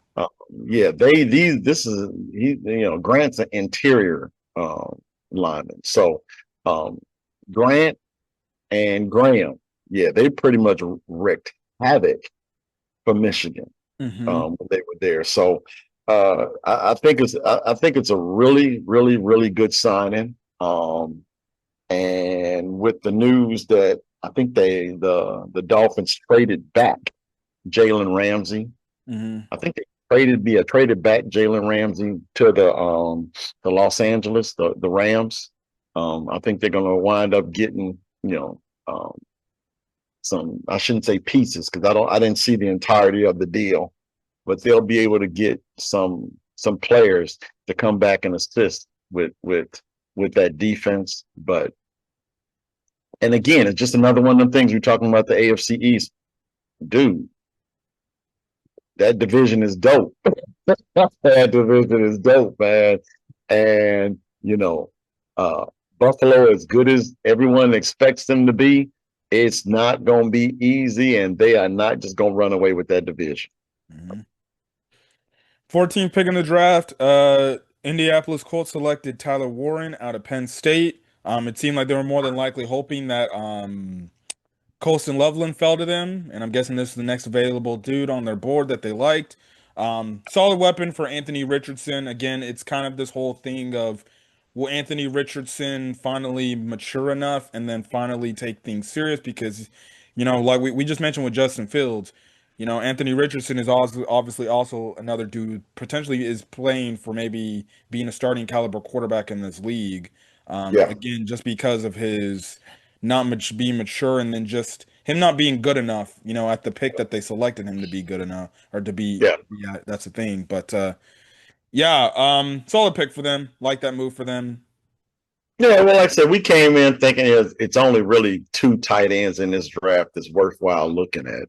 Yeah, Grant's an interior lineman. So Grant and Graham, yeah, they pretty much wreaked havoc for Michigan Hmm. when they were there. So I think it's a really, really, really good signing. And with the news that I think the Dolphins traded back Jalen Ramsey. Hmm. I think they traded back Jalen Ramsey to the Los Angeles, the Rams. I think they're gonna wind up getting, some, I shouldn't say pieces because I didn't see the entirety of the deal, but they'll be able to get some players to come back and assist with that defense. But and again, it's just another one of them things we're talking about the AFC East. Dude, that division is dope. That division is dope, man. And uh, Buffalo, as good as everyone expects them to be, it's not going to be easy, and they are not just going to run away with that division. Hmm. 14th pick in the draft, Indianapolis Colts selected Tyler Warren out of Penn State. It seemed like they were more than likely hoping that Colston Loveland fell to them, and I'm guessing this is the next available dude on their board that they liked. Solid weapon for Anthony Richardson. Again, it's kind of this whole thing of will Anthony Richardson finally mature enough and then finally take things serious? Because, like we just mentioned with Justin Fields, Anthony Richardson is also obviously also another dude who potentially is playing for maybe being a starting caliber quarterback in this league. Yeah, Again, just because of his not much being mature and then just him not being good enough, at the pick that they selected him to be good enough or to be, yeah, yeah, that's the thing. But yeah, solid pick for them. Like that move for them. yeah. Well, like I said, we came in thinking it's only really two tight ends in this draft that's worthwhile looking at.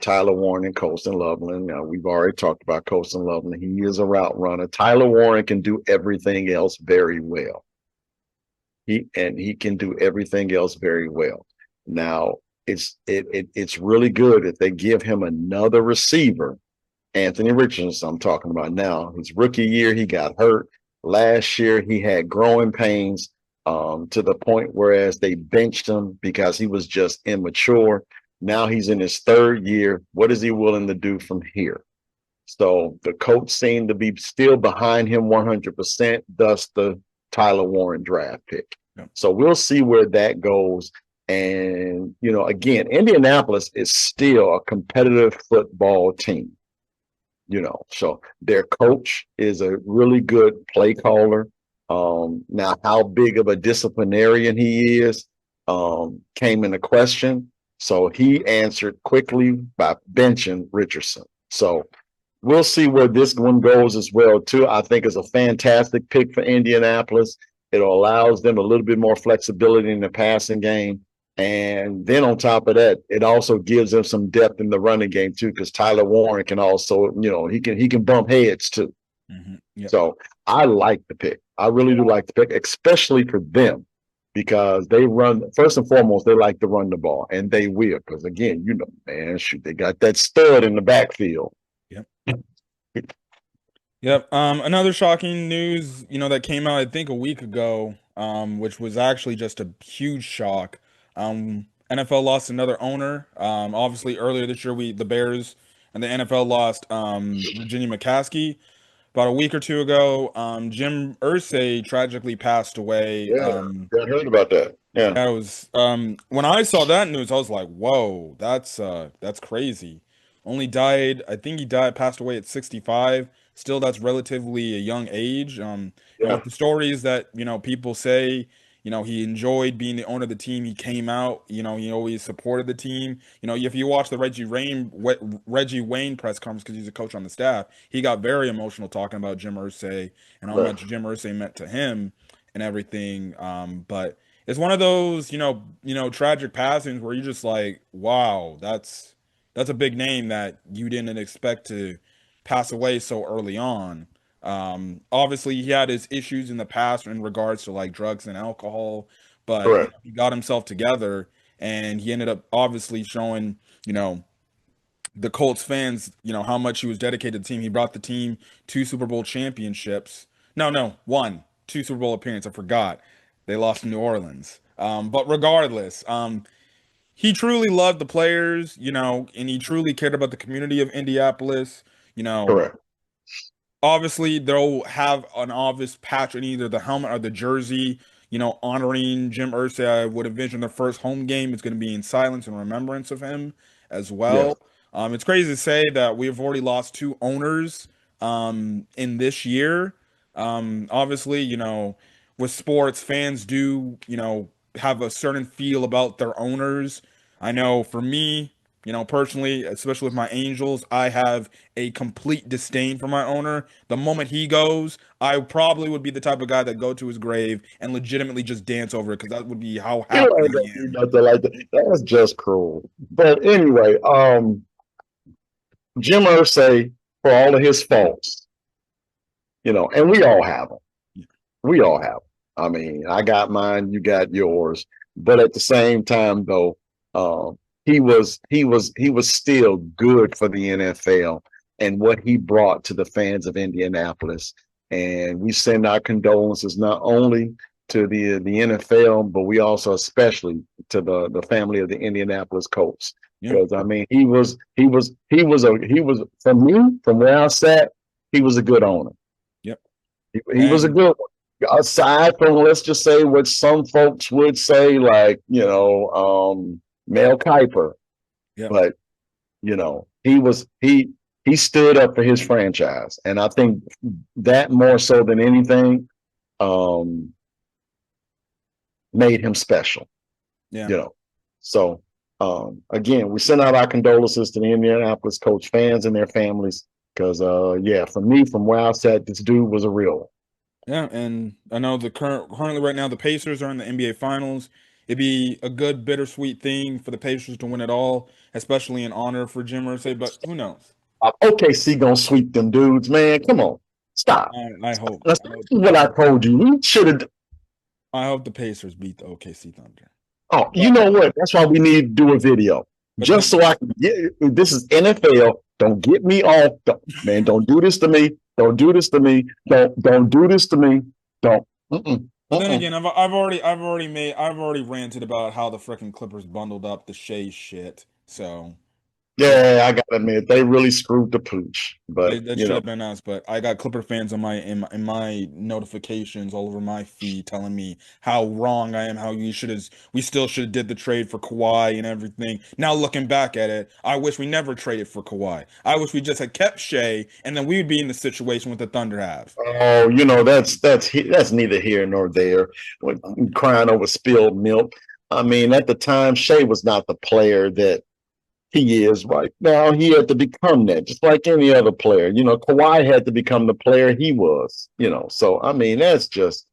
Tyler Warren and Colston Loveland. Now, we've already talked about Colston Loveland. He is a route runner. Tyler Warren can do everything else very well. He can do everything else very well. Now, it's really good if they give him another receiver. Anthony Richardson, I'm talking about now. His rookie year, he got hurt. Last year, he had growing pains to the point whereas they benched him because he was just immature. Now he's in his third year. What is he willing to do from here? So the coach seemed to be still behind him 100%, thus the Tyler Warren draft pick. Yeah. So we'll see where that goes. And, again, Indianapolis is still a competitive football team, so their coach is a really good play caller. Now, how big of a disciplinarian he is came into question. So he answered quickly by benching Richardson. So we'll see where this one goes as well, too. I think it's a fantastic pick for Indianapolis. It allows them a little bit more flexibility in the passing game. And then on top of that, it also gives them some depth in the running game too, because Tyler Warren can also, he can bump heads too. Mm-hmm. Yep. So I like the pick. I really do like the pick, especially for them, because they run first and foremost, they like to run the ball, and they will. Because again, man, shoot, they got that stud in the backfield. Yep. Yep. Another shocking news, that came out I think a week ago, which was actually just a huge shock. NFL lost another owner. Obviously earlier this year the Bears and the NFL lost Virginia McCaskey. About a week or two ago, Jim Irsay tragically passed away. Yeah, I heard about that. Yeah, Yeah, it was when I saw that news, I was like, "Whoa, that's crazy." Only died, I think he passed away at 65. Still, that's relatively a young age. yeah, With the stories that, people say, he enjoyed being the owner of the team. He came out, he always supported the team. If you watch the Reggie Wayne press conference because he's a coach on the staff, he got very emotional talking about Jim Irsay and how right, much Jim Irsay meant to him and everything. But it's one of those, tragic passings where you're just like, wow, that's a big name that you didn't expect to pass away so early on. Obviously, he had his issues in the past in regards to like drugs and alcohol, but correct, he got himself together and he ended up obviously showing, the Colts fans, how much he was dedicated to the team. He brought the team 2 Super Bowl championships. No, no, one, 2 Super Bowl appearances. I forgot. They lost to New Orleans. But regardless, he truly loved the players, and he truly cared about the community of Indianapolis. You know, correct. Obviously they'll have an obvious patch on either the helmet or the jersey, honoring Jim Irsay. I would envision the first home game is going to be in silence and remembrance of him as Yeah, well. It's crazy to say that we've already lost 2 owners in this year. Obviously, with sports, fans do, have a certain feel about their owners. I know for me, personally, especially with my Angels, I have a complete disdain for my owner. The moment he goes, I probably would be the type of guy that go to his grave and legitimately just dance over it because that would be how you happy ain't I gonna do am. nothing like that. That's just cruel. But anyway, Jim Irsay, for all of his faults, and we all have them. We all have them. I mean, I got mine, you got yours. But at the same time, though, he was still good for the NFL and what he brought to the fans of Indianapolis. And we send our condolences not only to the NFL, but we also especially to the family of the Indianapolis Colts. Yeah. Because I mean, he was from me, from where I sat, he was a good owner. Yep. He was a And good one. Aside from, let's just say, what some folks would say, like, Mel Kiper, yep. but he stood up for his franchise, and I think that more so than anything, um, made him special. Yeah. You know, so again, we send out our condolences to the Indianapolis Colts fans and their families, because yeah, for me, from where I sat, this dude was a real one. Yeah, and I know currently right now the Pacers are in the NBA Finals. It'd be a good bittersweet thing for the Pacers to win it all, especially in honor for Jim Irsay. But who knows? OKC gonna sweep them dudes, man. Come on, stop. I hope. That's what I told you. We should have. I hope the Pacers beat the OKC Thunder. Oh, you But know what? That's why we need to do a video. but Just so I can get this is NFL. Don't get me off. Man, don't do this to me. Don't do this to me. Don't do this to me. Don't. Mm-mm, but then mm-mm. again, I've already ranted about how the freaking Clippers bundled up the Shea shit. So yeah. Yeah, I gotta admit, they really screwed the pooch. But That you should know, have been us, but I got Clipper fans on in my notifications all over my feed telling me how wrong I am, how we still should have did the trade for Kawhi and everything. Now looking back at it, I wish we never traded for Kawhi. I wish we just had kept Shea, and then we would be in the situation with the Thunder have. oh, that's neither here nor there. When crying over spilled milk. I mean, at the time, Shea was not the player that he is right now. He had to become that, just like any other player. You know, Kawhi had to become the player he was. You know, so I mean, that's just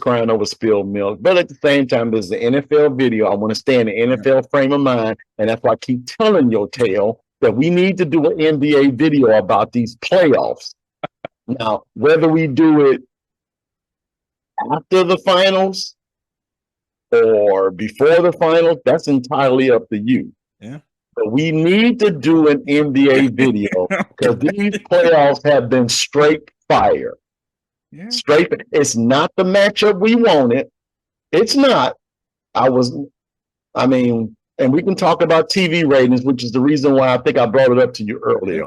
crying over spilled milk. But at the same time, there's the NFL video. I want to stay in the Yeah. NFL frame of mind, and that's why I keep telling your tail that we need to do an NBA video about these playoffs. Now, whether we do it after the finals or before the finals, that's entirely up to you. Yeah. But we need to do an NBA video because these playoffs have been straight fire. Yeah. Straight. It's not the matchup we wanted. It's not. I was. I mean, and we can talk about TV ratings, which is the reason why I think I brought it up to you Yeah. earlier.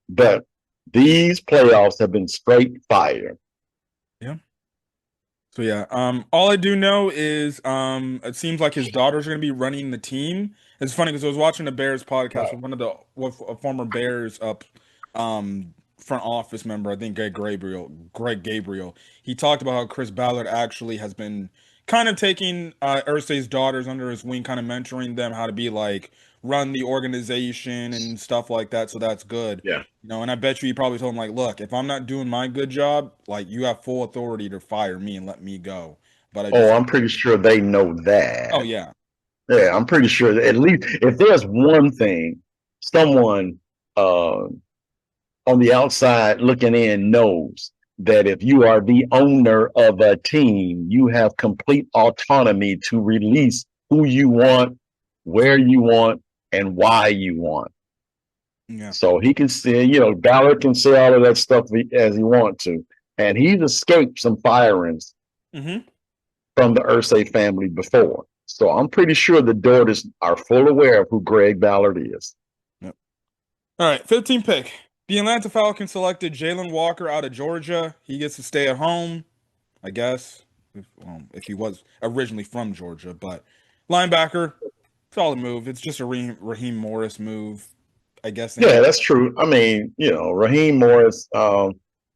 But these playoffs have been straight fire. Yeah. So yeah, all I do know is it seems like his daughters are gonna be running the team. It's funny because I was watching the Bears podcast with with a former Bears front office member, I think Greg Gabriel. He talked about how Chris Ballard actually has been kind of taking Ursay's daughters under his wing, kind of mentoring them how to be like run the organization and stuff like that. So that's good. Yeah. You know, and I bet you he probably told him like, look, if I'm not doing my good job, like you have full authority to fire me and let me go. But I Oh, just, I'm pretty sure they know oh that. yeah, Yeah, I'm pretty sure that at least if there's one thing someone on the outside looking in knows that if you are the owner of a team, you have complete autonomy to release who you want, where you want, and why you want. yeah, So he can say, you know, Ballard can say all of that stuff as he wants to. And he's escaped some firings mm-hmm. from the Ursay family before. So I'm pretty sure the daughters are full aware of who Greg Ballard is. Yep. All right, 15 pick. The Atlanta Falcons selected Jalen Walker out of Georgia. He gets to stay at home, I guess, if he was originally from Georgia. But linebacker, solid move. It's just a Raheem Morris move, I guess. Yeah, that's true. I mean, you know, Raheem Morris,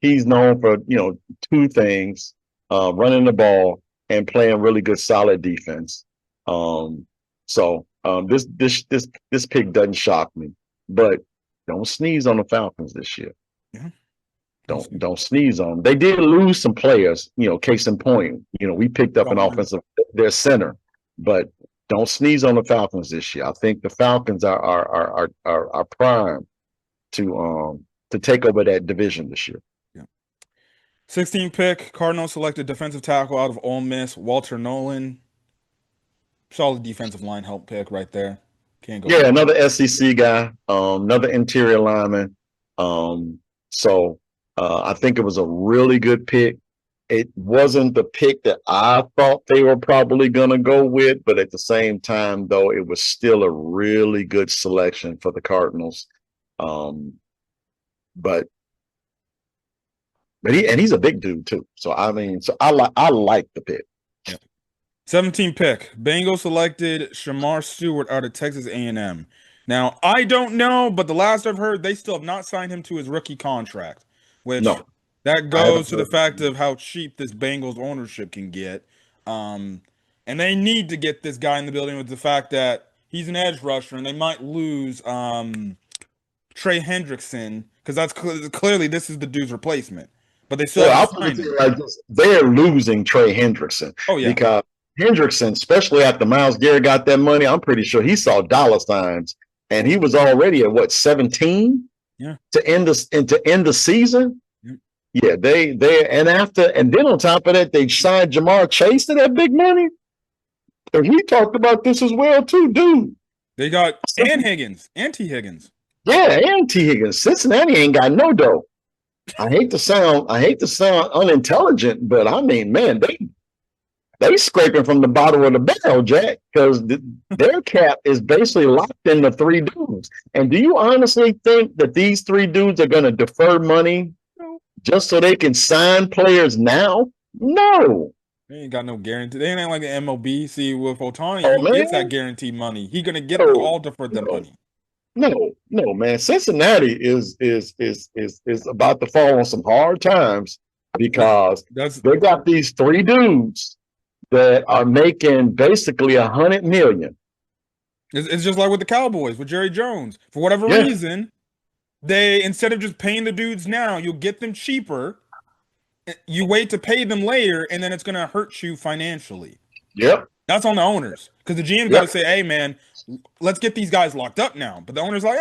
he's known for, you know, two things, running the ball and playing really good, solid defense. This pick doesn't shock me, but don't sneeze on the Falcons this year. Yeah. Don't sneeze on them. They did lose some players, you know, case in point. You know, we picked up an offensive their center, but don't sneeze on the Falcons this year. I think the Falcons are primed to take over that division this year. Yeah. 16 pick, Cardinals selected defensive tackle out of Ole Miss, Walter Nolan. Solid defensive line help pick right there. Can't go Yeah, wrong. another SEC guy, another interior lineman. I think it was a really good pick. It wasn't the pick that I thought they were probably going to go with, but at the same time, though, it was still a really good selection for the Cardinals. But he's a big dude too. So I mean, I like the pick. Yeah. 17 pick, Bengals selected Shamar Stewart out of Texas A&M. Now I don't know, but the last I've heard, they still have not signed him to his rookie contract, which No, that I goes haven't to the heard. fact of how cheap this Bengals ownership can get. And they need to get this guy in the building with the fact that he's an edge rusher, and they might lose Trey Hendrickson because that's clearly this is the dude's replacement. But they still Well, haven't I'll put it signed to you him. like this: they're losing Trey Hendrickson Oh yeah, because Hendrickson, especially after Miles Garrett got that money, I'm pretty sure he saw dollar signs, and he was already at what 17 yeah. to end the season. Yeah. Yeah, they and then on top of that, they signed Jamar Chase to that big money. And we talked about this as well too, dude. They got and Higgins, and T. Higgins. Yeah, and T. Higgins. Cincinnati ain't got no dough. I hate to sound unintelligent, but I mean, man, they scraping from the bottom of the barrel, Jack, because their cap is basically locked in the three dudes. And do you honestly think that these three dudes are going to defer money just so they can sign players now? No. They ain't got no guarantee. They ain't like the MLB. See, with Otani, Oh he gets that man, guaranteed money. He gonna get the no, all deferred the no, money. no, man. Cincinnati is about to fall on some hard times because That's they got these three dudes that are making basically 100 million. it's just like with the Cowboys with Jerry Jones. For whatever Yeah, reason, they instead of just paying the dudes now, you'll get them cheaper. You wait to pay them later, and then it's gonna hurt you financially. yep, That's on the owners because the GM got to yep, say, "Hey, man, let's get these guys locked up now." But the owner's like,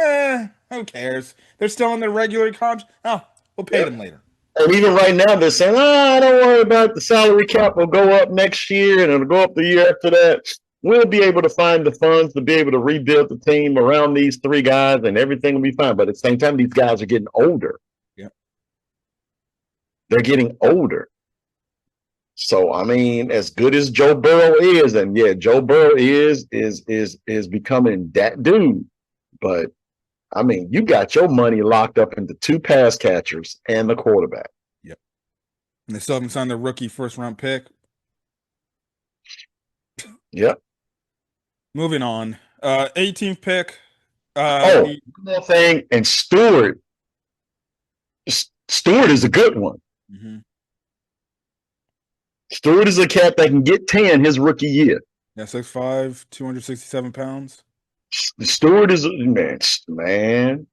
who cares? They're still in their regular contract. Oh, we'll pay yep. them later. And even right now, they're saying, don't worry about the salary cap will go up next year and it'll go up the year after that. We'll be able to find the funds to be able to rebuild the team around these three guys and everything will be fine. But at the same time, these guys are getting older. Yeah. They're getting older. So I mean, as good as Joe Burrow is, and yeah, Joe Burrow is becoming that dude. But I mean, you got your money locked up into two pass catchers and the quarterback. Yep. And they still haven't signed their rookie first round pick. Yep. Moving on. 18th pick. Oh, The one more thing, and Stewart. Stewart is a good one. mm-hmm. Stewart is a cat that can get 10 his rookie year. Yeah, 6'5", 267 pounds. Stewart is man.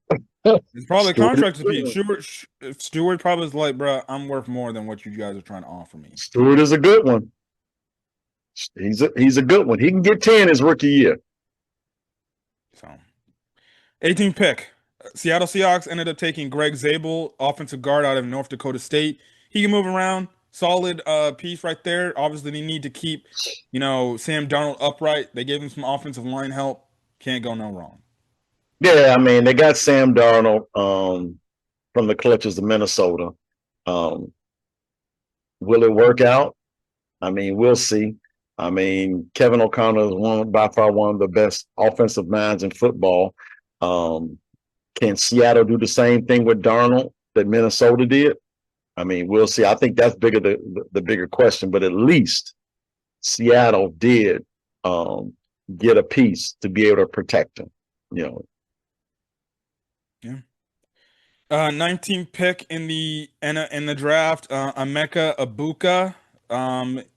It's probably a Stewart contract dispute. is, Stewart probably is like, bro, I'm worth more than what you guys are trying to offer me. Stewart is a good one. He's a good one. He can get 10 his rookie year. So, 18th pick. Seattle Seahawks ended up taking Greg Zabel, offensive guard out of North Dakota State. He can move around. Solid piece right there. Obviously, they need to keep, Sam Darnold upright. They gave him some offensive line help. Can't go no wrong. Yeah, I mean, they got Sam Darnold from the clutches of Minnesota. Um, will it work out? I mean, we'll see. I mean, Kevin O'Connell is by far one of the best offensive minds in football. Can Seattle do the same thing with Darnold that Minnesota did? I mean, we'll see. I think that's the bigger question, but at least Seattle did get a piece to be able to protect him. Yeah. 19th pick in the draft, Emeka Ibuka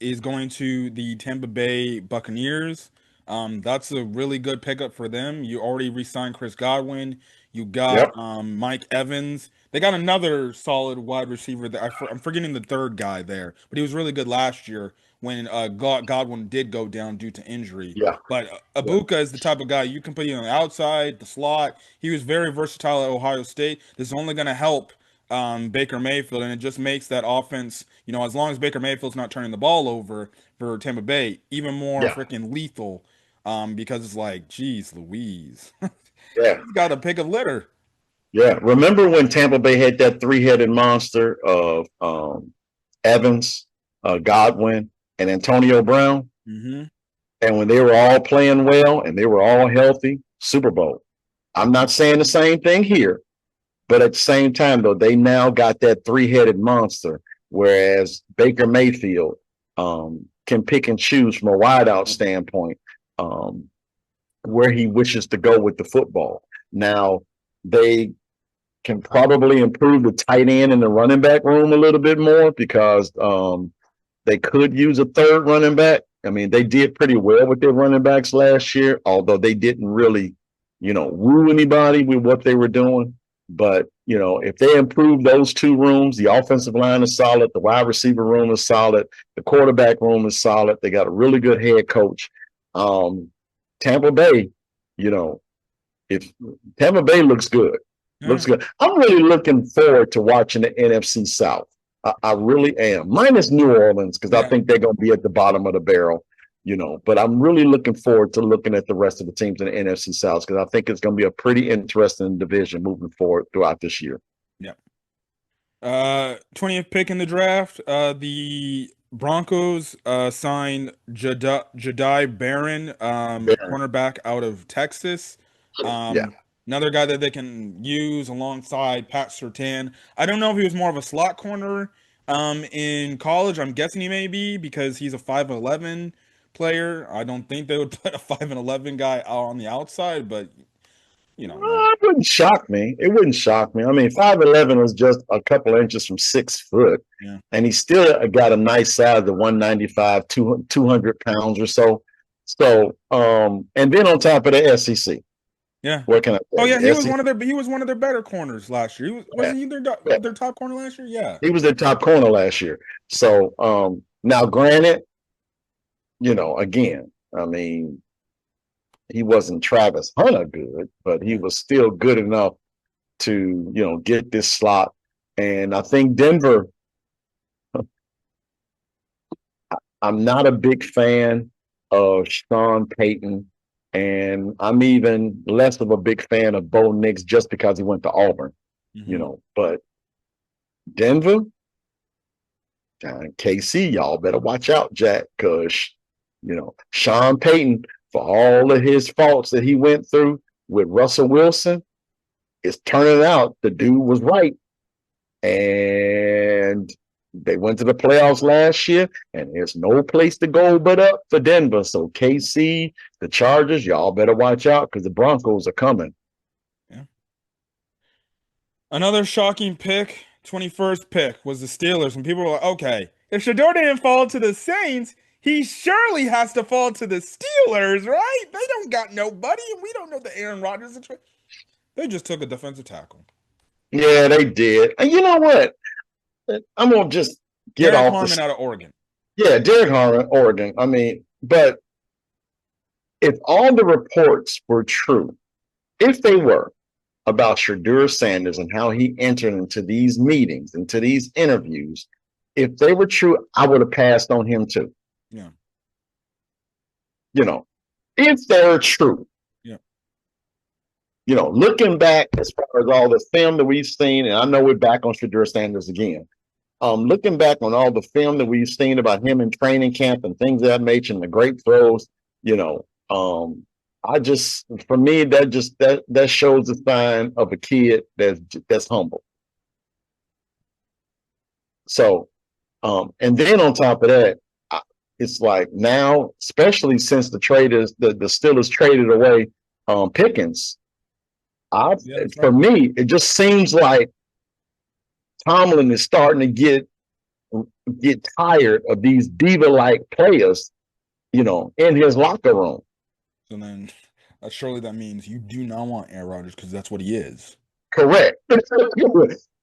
is going to the Tampa Bay Buccaneers. That's a really good pickup for them. You already re-signed Chris Godwin. You got Yep. Mike Evans. They got another solid wide receiver that I'm forgetting the third guy there, but he was really good last year when Godwin did go down due to injury. Yeah. But Yeah. Ibuka is the type of guy you can put him on the outside, the slot. He was very versatile at Ohio State. This is only going to help Baker Mayfield, and it just makes that offense, as long as Baker Mayfield's not turning the ball over for Tampa Bay, even more Yeah. freaking lethal. Because it's like, geez, Louise, Yeah. he's got a pick of litter. Yeah. Remember when Tampa Bay had that three-headed monster of Evans, Godwin, and Antonio Brown? Mm-hmm. And when they were all playing well and they were all healthy, Super Bowl. I'm not saying the same thing here, but at the same time, though, they now got that three-headed monster, whereas Baker Mayfield can pick and choose from a wideout standpoint where he wishes to go with the football. Now, they can probably improve the tight end and the running back room a little bit more because they could use a third running back. I mean, they did pretty well with their running backs last year, although they didn't really, woo anybody with what they were doing. But, if they improve those two rooms, the offensive line is solid, the wide receiver room is solid, the quarterback room is solid. They got a really good head coach. Tampa Bay, if Tampa Bay looks good, looks good. I'm really looking forward to watching the NFC South. I really am, minus New Orleans, because I think they're going to be at the bottom of the barrel. But I'm really looking forward to looking at the rest of the teams in the NFC South because I think it's going to be a pretty interesting division moving forward throughout this year. Yeah. 20th pick in the draft. The Broncos signed Jedi Barron, Baron. cornerback out of Texas. Yeah. Another guy that they can use alongside Pat Surtain. I don't know if he was more of a slot corner in college. I'm guessing he may be because he's a 5'11" player. I don't think they would put a 5'11" guy out on the outside, but man. It wouldn't shock me. It wouldn't shock me. I mean, 5'11" was just a couple of inches from 6 foot, Yeah. and he still got a nice size of 195, 200 pounds or so. So, and then on top of the SEC, Yeah. what can I Oh tell yeah, you? SEC, he was one of their better corners last year. yeah, Wasn't he yeah. their top corner last year? Yeah. He was their top corner last year. So, now granted, again, I mean, he wasn't Travis Hunter good, but he was still good enough to, get this slot. And I think Denver, I'm not a big fan of Sean Payton, and I'm even less of a big fan of Bo Nix just because he went to Auburn, Hmm. But Denver, KC, y'all better watch out, Jack, because, Sean Payton, for all of his faults that he went through with Russell Wilson, it's turning out the dude was right. And they went to the playoffs last year, and there's no place to go but up for Denver. So KC, the Chargers, y'all better watch out because the Broncos are coming. Yeah. Another shocking pick, 21st pick, was the Steelers, and people were like, okay, if Shador didn't fall to the Saints, he surely has to fall to the Steelers, right? They don't got nobody, and we don't know the Aaron Rodgers situation. They just took a defensive tackle. Yeah, they did. And you know what? I'm gonna just get Derek off Harmon the. out of Oregon. Yeah, Derek Harmon, Oregon. I mean, but if all the reports were true, if they were about Shadur Sanders and how he entered into these meetings, into these interviews, if they were true, I would have passed on him too. Yeah. If they're true, Yeah. looking back as far as all the film that we've seen, and I know we're back on Shadur Sanders again. Looking back on all the film that we've seen about him in training camp and things of that nature and the great throws, I just for me that shows a sign of a kid that's humble. So, and then on top of that, it's like now, especially since the Steelers traded away Pickens. Yeah, that's For right. me, it just seems like Tomlin is starting to get tired of these diva-like players, in his locker room. So then, surely that means you do not want Aaron Rodgers because that's what he is. Correct.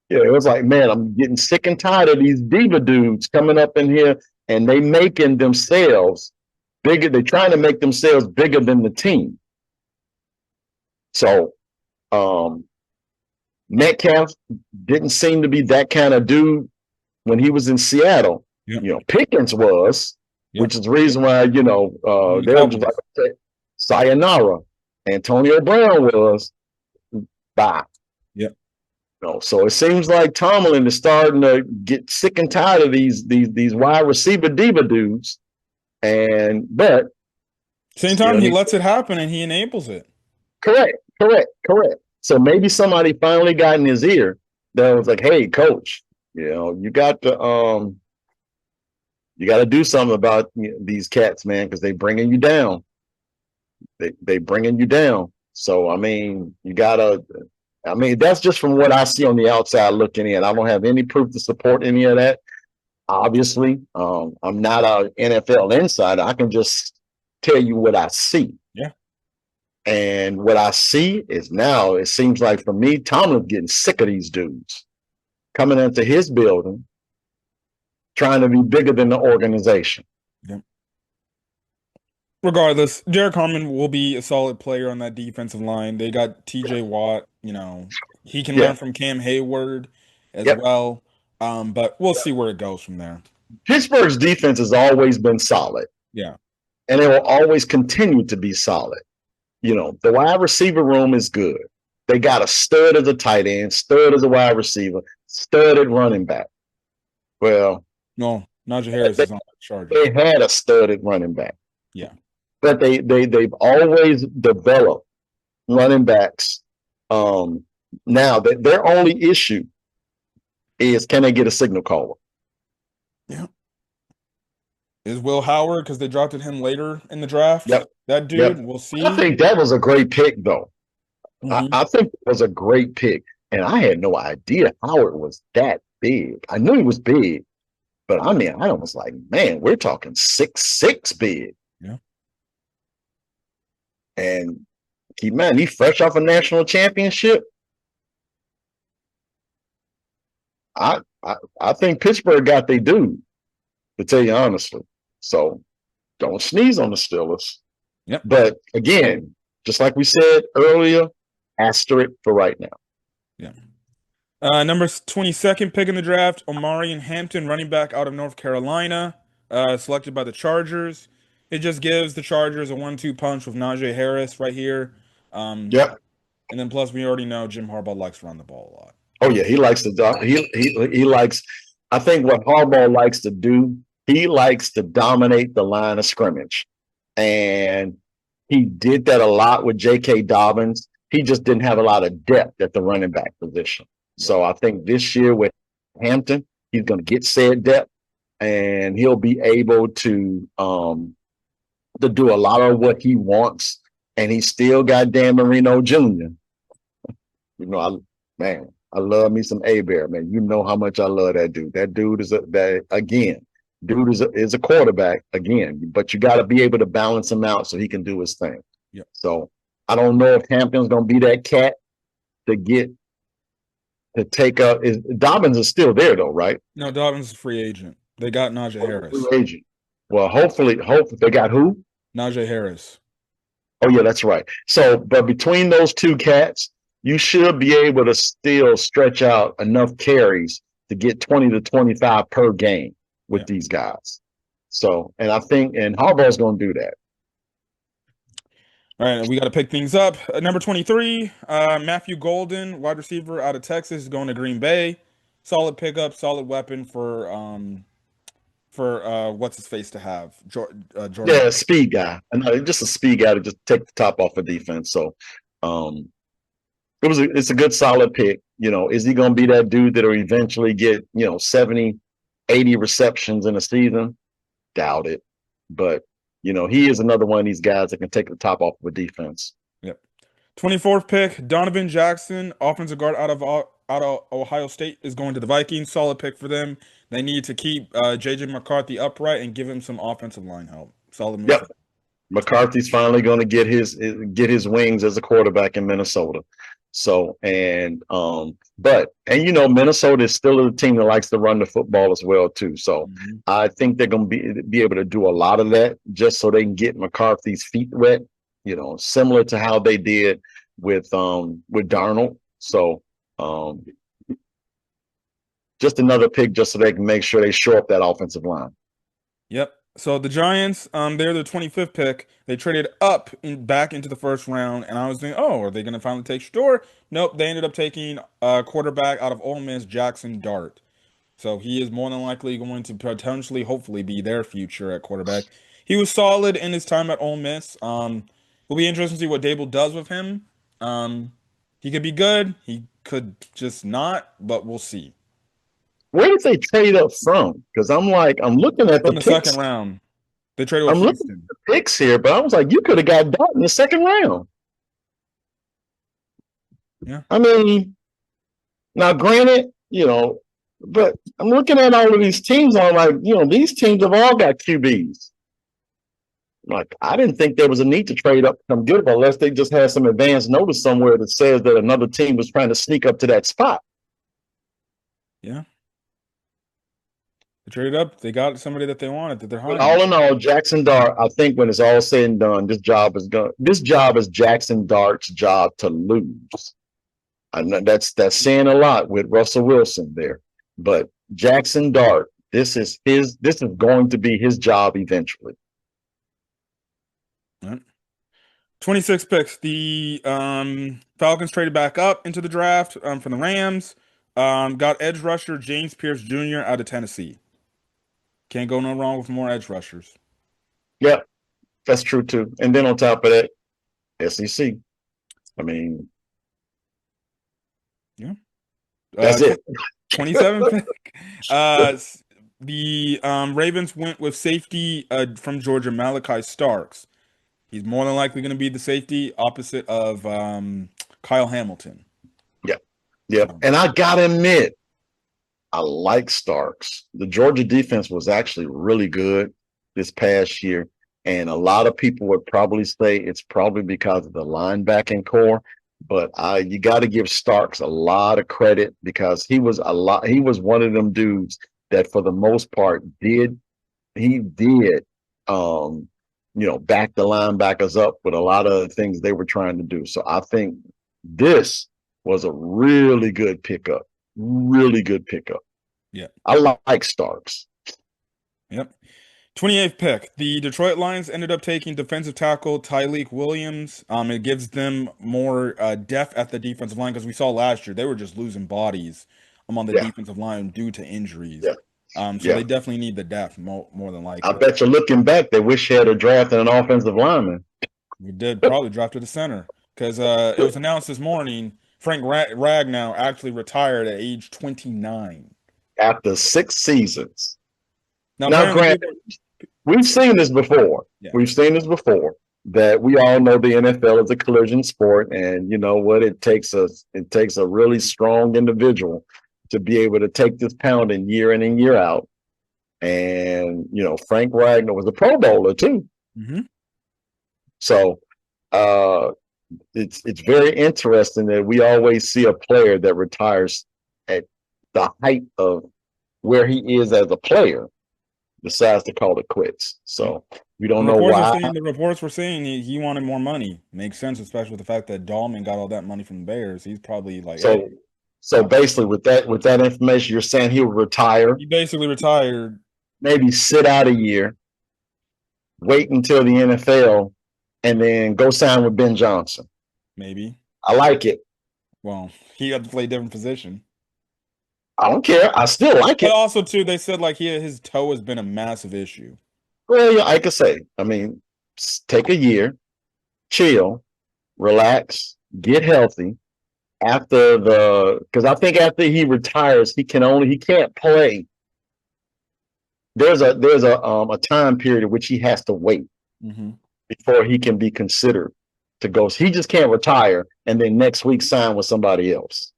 Yeah, it was like, man, I'm getting sick and tired of these diva dudes coming up in here and they making themselves bigger. They're trying to make themselves bigger than the team. So, Metcalf didn't seem to be that kind of dude when he was in Seattle. Yep. Pickens was, Yep. which is the reason why, The they're just Cowboys. like, sayonara. Antonio Brown was, bye. Yep. So it seems like Tomlin is starting to get sick and tired of these wide receiver diva dudes. But Same time, he lets it happen and he enables it. correct. So maybe somebody finally got in his ear that was like, "Hey, coach, you got to do something about these cats, man, because they bringing you down. They bringing you down. So I mean, you gotta. I mean, that's just from what I see on the outside looking in. I don't have any proof to support any of that. Obviously, I'm not an NFL insider. I can just tell you what I see. Yeah. And what I see is now it seems like for me, Tomlin's getting sick of these dudes coming into his building, trying to be bigger than the organization. Yep. Regardless, Derek Harmon will be a solid player on that defensive line. They got TJ Watt, he can Yeah. learn from Cam Hayward as Yep. well. But we'll see where it goes from there. Pittsburgh's defense has always been solid. Yeah. and it will always continue to be solid. You know, the wide receiver room is good. They got a stud as a tight end, stud as a wide receiver, stud at running back. Well, No, Najee Harris they, is on the Chargers. they had a stud at running back, Yeah. but they've always developed running backs. Now that their only issue is, can they get a signal caller? Yeah. Is Will Howard, because they drafted him later in the draft. Yep. That dude, Yep. we'll see. I think that was a great pick, though. I think it was a great pick. And I had no idea Howard was that big. I knew he was big, but I mean, I was like, man, we're talking 6'6" big. Yeah. And he's fresh off a national championship. I think Pittsburgh got their due, to tell you honestly. So don't sneeze on the Steelers. Yep. But again, just like we said earlier, asterisk for right now. Yeah. Number 22nd pick in the draft, Omarion Hampton, running back out of North Carolina, selected by the Chargers. It just gives the Chargers a 1-2 punch with Najee Harris right here. Yep. And then plus we already know Jim Harbaugh likes to run the ball a lot. Oh yeah, he likes to he likes. I think what Harbaugh likes to do, he likes to dominate the line of scrimmage, and he did that a lot with J.K. Dobbins. He just didn't have a lot of depth at the running back position. So I think this year with Hampton, he's going to get said depth, and he'll be able to do a lot of what he wants. And he still got Dan Marino Jr. You know, I love me some A-Bear, man. You know how much I love that dude. That dude is a quarterback again, but you got to be able to balance him out so he can do his thing. Yeah. So I don't know if Hampton's going to be that cat to take up. Dobbins is still there though, right? No, Dobbins is a free agent. They got Najee Harris. Free agent. Well, hopefully they got who? Najee Harris. Oh yeah, that's right. So, but between those two cats, you should be able to still stretch out enough carries to get 20 to 25 per game with these guys. So, and I think, and Harbaugh's going to do that. All right, we got to pick things up. Number 23, Matthew Golden, wide receiver out of Texas, is going to Green Bay. Solid pickup, solid weapon for what's his face to have. Jordan. Yeah, speed guy. Just a speed guy to just take the top off of defense. So, it's a good solid pick. You know, is he going to be that dude that'll eventually get, 70, 80 receptions in a season? Doubt it. But, he is another one of these guys that can take the top off of a defense. Yep. 24th pick, Donovan Jackson, offensive guard out of Ohio State, is going to the Vikings. Solid pick for them. They need to keep J.J. McCarthy upright and give him some offensive line help. Solid move. Yep. McCarthy's finally going to get his wings as a quarterback in Minnesota. So, Minnesota is still a team that likes to run the football as well too. So I think they're going to be able to do a lot of that just so they can get McCarthy's feet wet, similar to how they did with Darnold. So, just another pick just so they can make sure they shore up that offensive line. Yep. So the Giants, they're the 25th pick. They traded up back into the first round, and I was thinking, are they going to finally take Shador? Nope, they ended up taking a quarterback out of Ole Miss, Jackson Dart. So he is more than likely going to potentially, hopefully, be their future at quarterback. He was solid in his time at Ole Miss. It'll be interesting to see what Dable does with him. He could be good. He could just not, but we'll see. Where did they trade up from? Because I'm looking at the picks. Second round. They traded with Houston. Looking at the picks here, but I was like, you could have got Dart in the second round. Yeah. I mean, now granted, but I'm looking at all of these teams. I'm like, these teams have all got QBs. Like, I didn't think there was a need to trade up to come get them unless they just had some advance notice somewhere that says that another team was trying to sneak up to that spot. Yeah. They traded up. They got somebody that they wanted, that they're hiring. All in all, Jackson Dart, I think when it's all said and done, this job is Jackson Dart's job to lose. I know that's saying a lot with Russell Wilson there. But Jackson Dart, this is going to be his job eventually. Yep. 26 picks. The Falcons traded back up into the draft from the Rams. Got edge rusher James Pierce Jr. out of Tennessee. Can't go no wrong with more edge rushers. Yeah, that's true too. And then on top of that, SEC. I mean, Yeah. that's Tw it. 27 pick. Uh, the Ravens went with safety from Georgia, Malachi Starks. He's more than likely going to be the safety opposite of Kyle Hamilton. Yeah, yeah. So, And I gotta admit, I like Starks. The Georgia defense was actually really good this past year. And a lot of people would probably say it's probably because of the linebacking core. But you got to give Starks a lot of credit because he was one of them dudes that for the most part did back the linebackers up with a lot of the things they were trying to do. So I think this was a really good pickup. Really good pickup. yeah. I like Starks. Yep. 28th pick. The Detroit Lions ended up taking defensive tackle Tyleik Williams. It gives them more depth at the defensive line because we saw last year they were just losing bodies on the Yeah, defensive line due to injuries. yeah, So yeah. they definitely need the depth more than I likely. bet you looking back, they wish they had a drafted an offensive lineman. We did probably draft to the center because it was announced this morning Frank Ragnow actually retired at age 29. After 6 seasons. Now Now, apparently granted, people, we've seen this before. yeah, We've seen this before. That we all know the NFL is a collision sport, and you know what? It takes a really strong individual to be able to take this pounding year in and year out. And Frank Wagner was a Pro Bowler too. hmm So uh, it's very interesting that we always see a player that retires at the height of where he is as a player decides to call it quits. yeah. So we don't know why. The reports were saying he wanted more money. Makes sense, especially with the fact that Dahlman got all that money from the Bears. He's probably like, hey, So so basically with that information, you're saying he would retire, he basically retired. maybe sit out a year, wait until the NFL, and then go sign with Ben Johnson. Maybe. I like it. Well, he had to play a different position. I don't care. I still like But it. also too, they said like his toe has been a massive issue. Well, yeah, I could say. I mean, take a year, chill, relax, get healthy. Because I think after he retires, he can't play. There's a time period in which he has to wait hmm before he can be considered to go. He just can't retire and then next week sign with somebody else.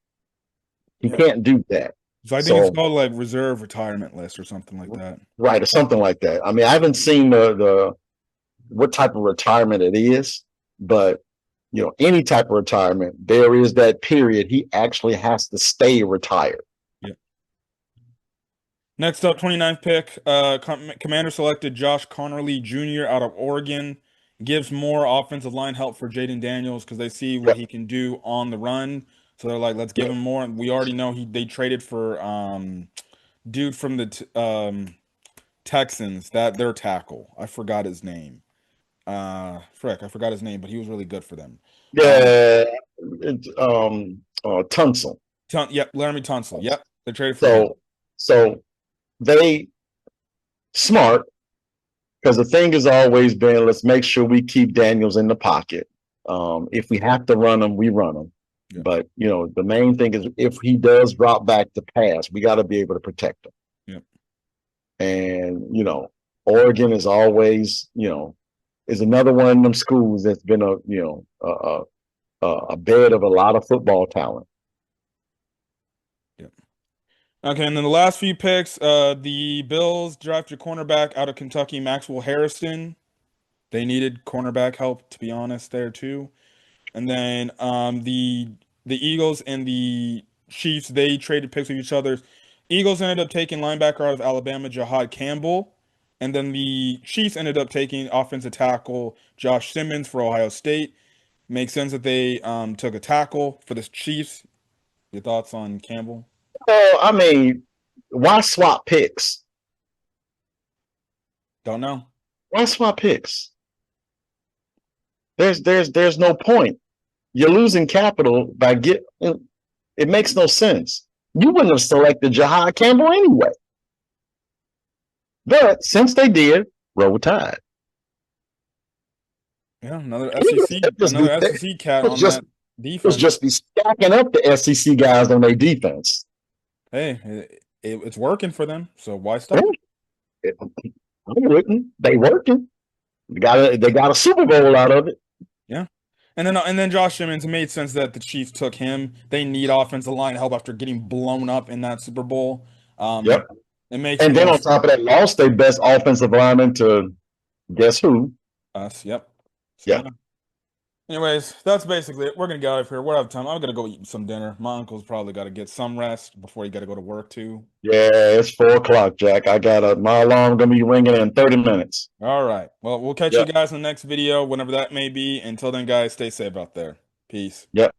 He Yeah. can't do that. So I think it's So called like reserve retirement list or something like that. right or something like that. I mean, I haven't seen the what type of retirement it is, but any type of retirement, there is that period he actually has to stay retired. Yeah. Next up, 29th pick. Commander selected Josh Connerly Jr. out of Oregon. Gives more offensive line help for Jaden Daniels because they see what Yep, he can do on the run. So they're like, let's give yep. him more. And we already know they traded for dude from the Texans, that their tackle. I forgot his name. Frick, I forgot his name, but he was really good for them. Um, Yeah, Tunsil. Yep, Laramie Tunsil. Yep, they traded for him. So so they smart because the thing has always been let's make sure we keep Daniels in the pocket. If we have to run him, we run him. Yeah, But the main thing is if he does drop back to pass, we got to be able to protect him. yep. And Oregon is always is another one of them schools that's been a bed of a lot of football talent. Yep. Okay, and then the last few picks, the Bills drafted cornerback out of Kentucky, Maxwell Harrison. They needed cornerback help, to be honest, there too. And then the Eagles and the Chiefs, they traded picks with each other. Eagles ended up taking linebacker out of Alabama, Jahad Campbell. And then the Chiefs ended up taking offensive tackle Josh Simmons for Ohio State. Makes sense that they took a tackle for the Chiefs. Your thoughts on Campbell? Well, I mean, why swap picks? Don't know. Why swap picks? There's no point. You're losing capital by get. It makes no sense. You wouldn't have selected Jahad Campbell anyway. But since they did, roll tide. Yeah, another It SEC cat was on just that it was defense. just be stacking up the SEC guys on their defense. Hey, it's working for them, so why Yeah, stop? I wouldn't. They working. They got a Super Bowl out of it. Yeah. And then Josh Simmons, it made sense that the Chiefs took him. They need offensive line help after getting blown up in that Super Bowl. Yep. It makes And then more on sense top of that, lost their best offensive lineman to guess who? for us. Yep. So Yeah. yeah. Anyways, that's basically it. We're gonna get out of here. We're out of time. I'm gonna go eat some dinner. My uncle's probably got to get some rest before he got to go to work too. Yeah, it's 4 o'clock, Jack. My alarm gonna be ringing in 30 minutes. All right. Well, we'll catch you Yep. guys in the next video, whenever that may be. Until then, guys, stay safe out there. Peace. Yep.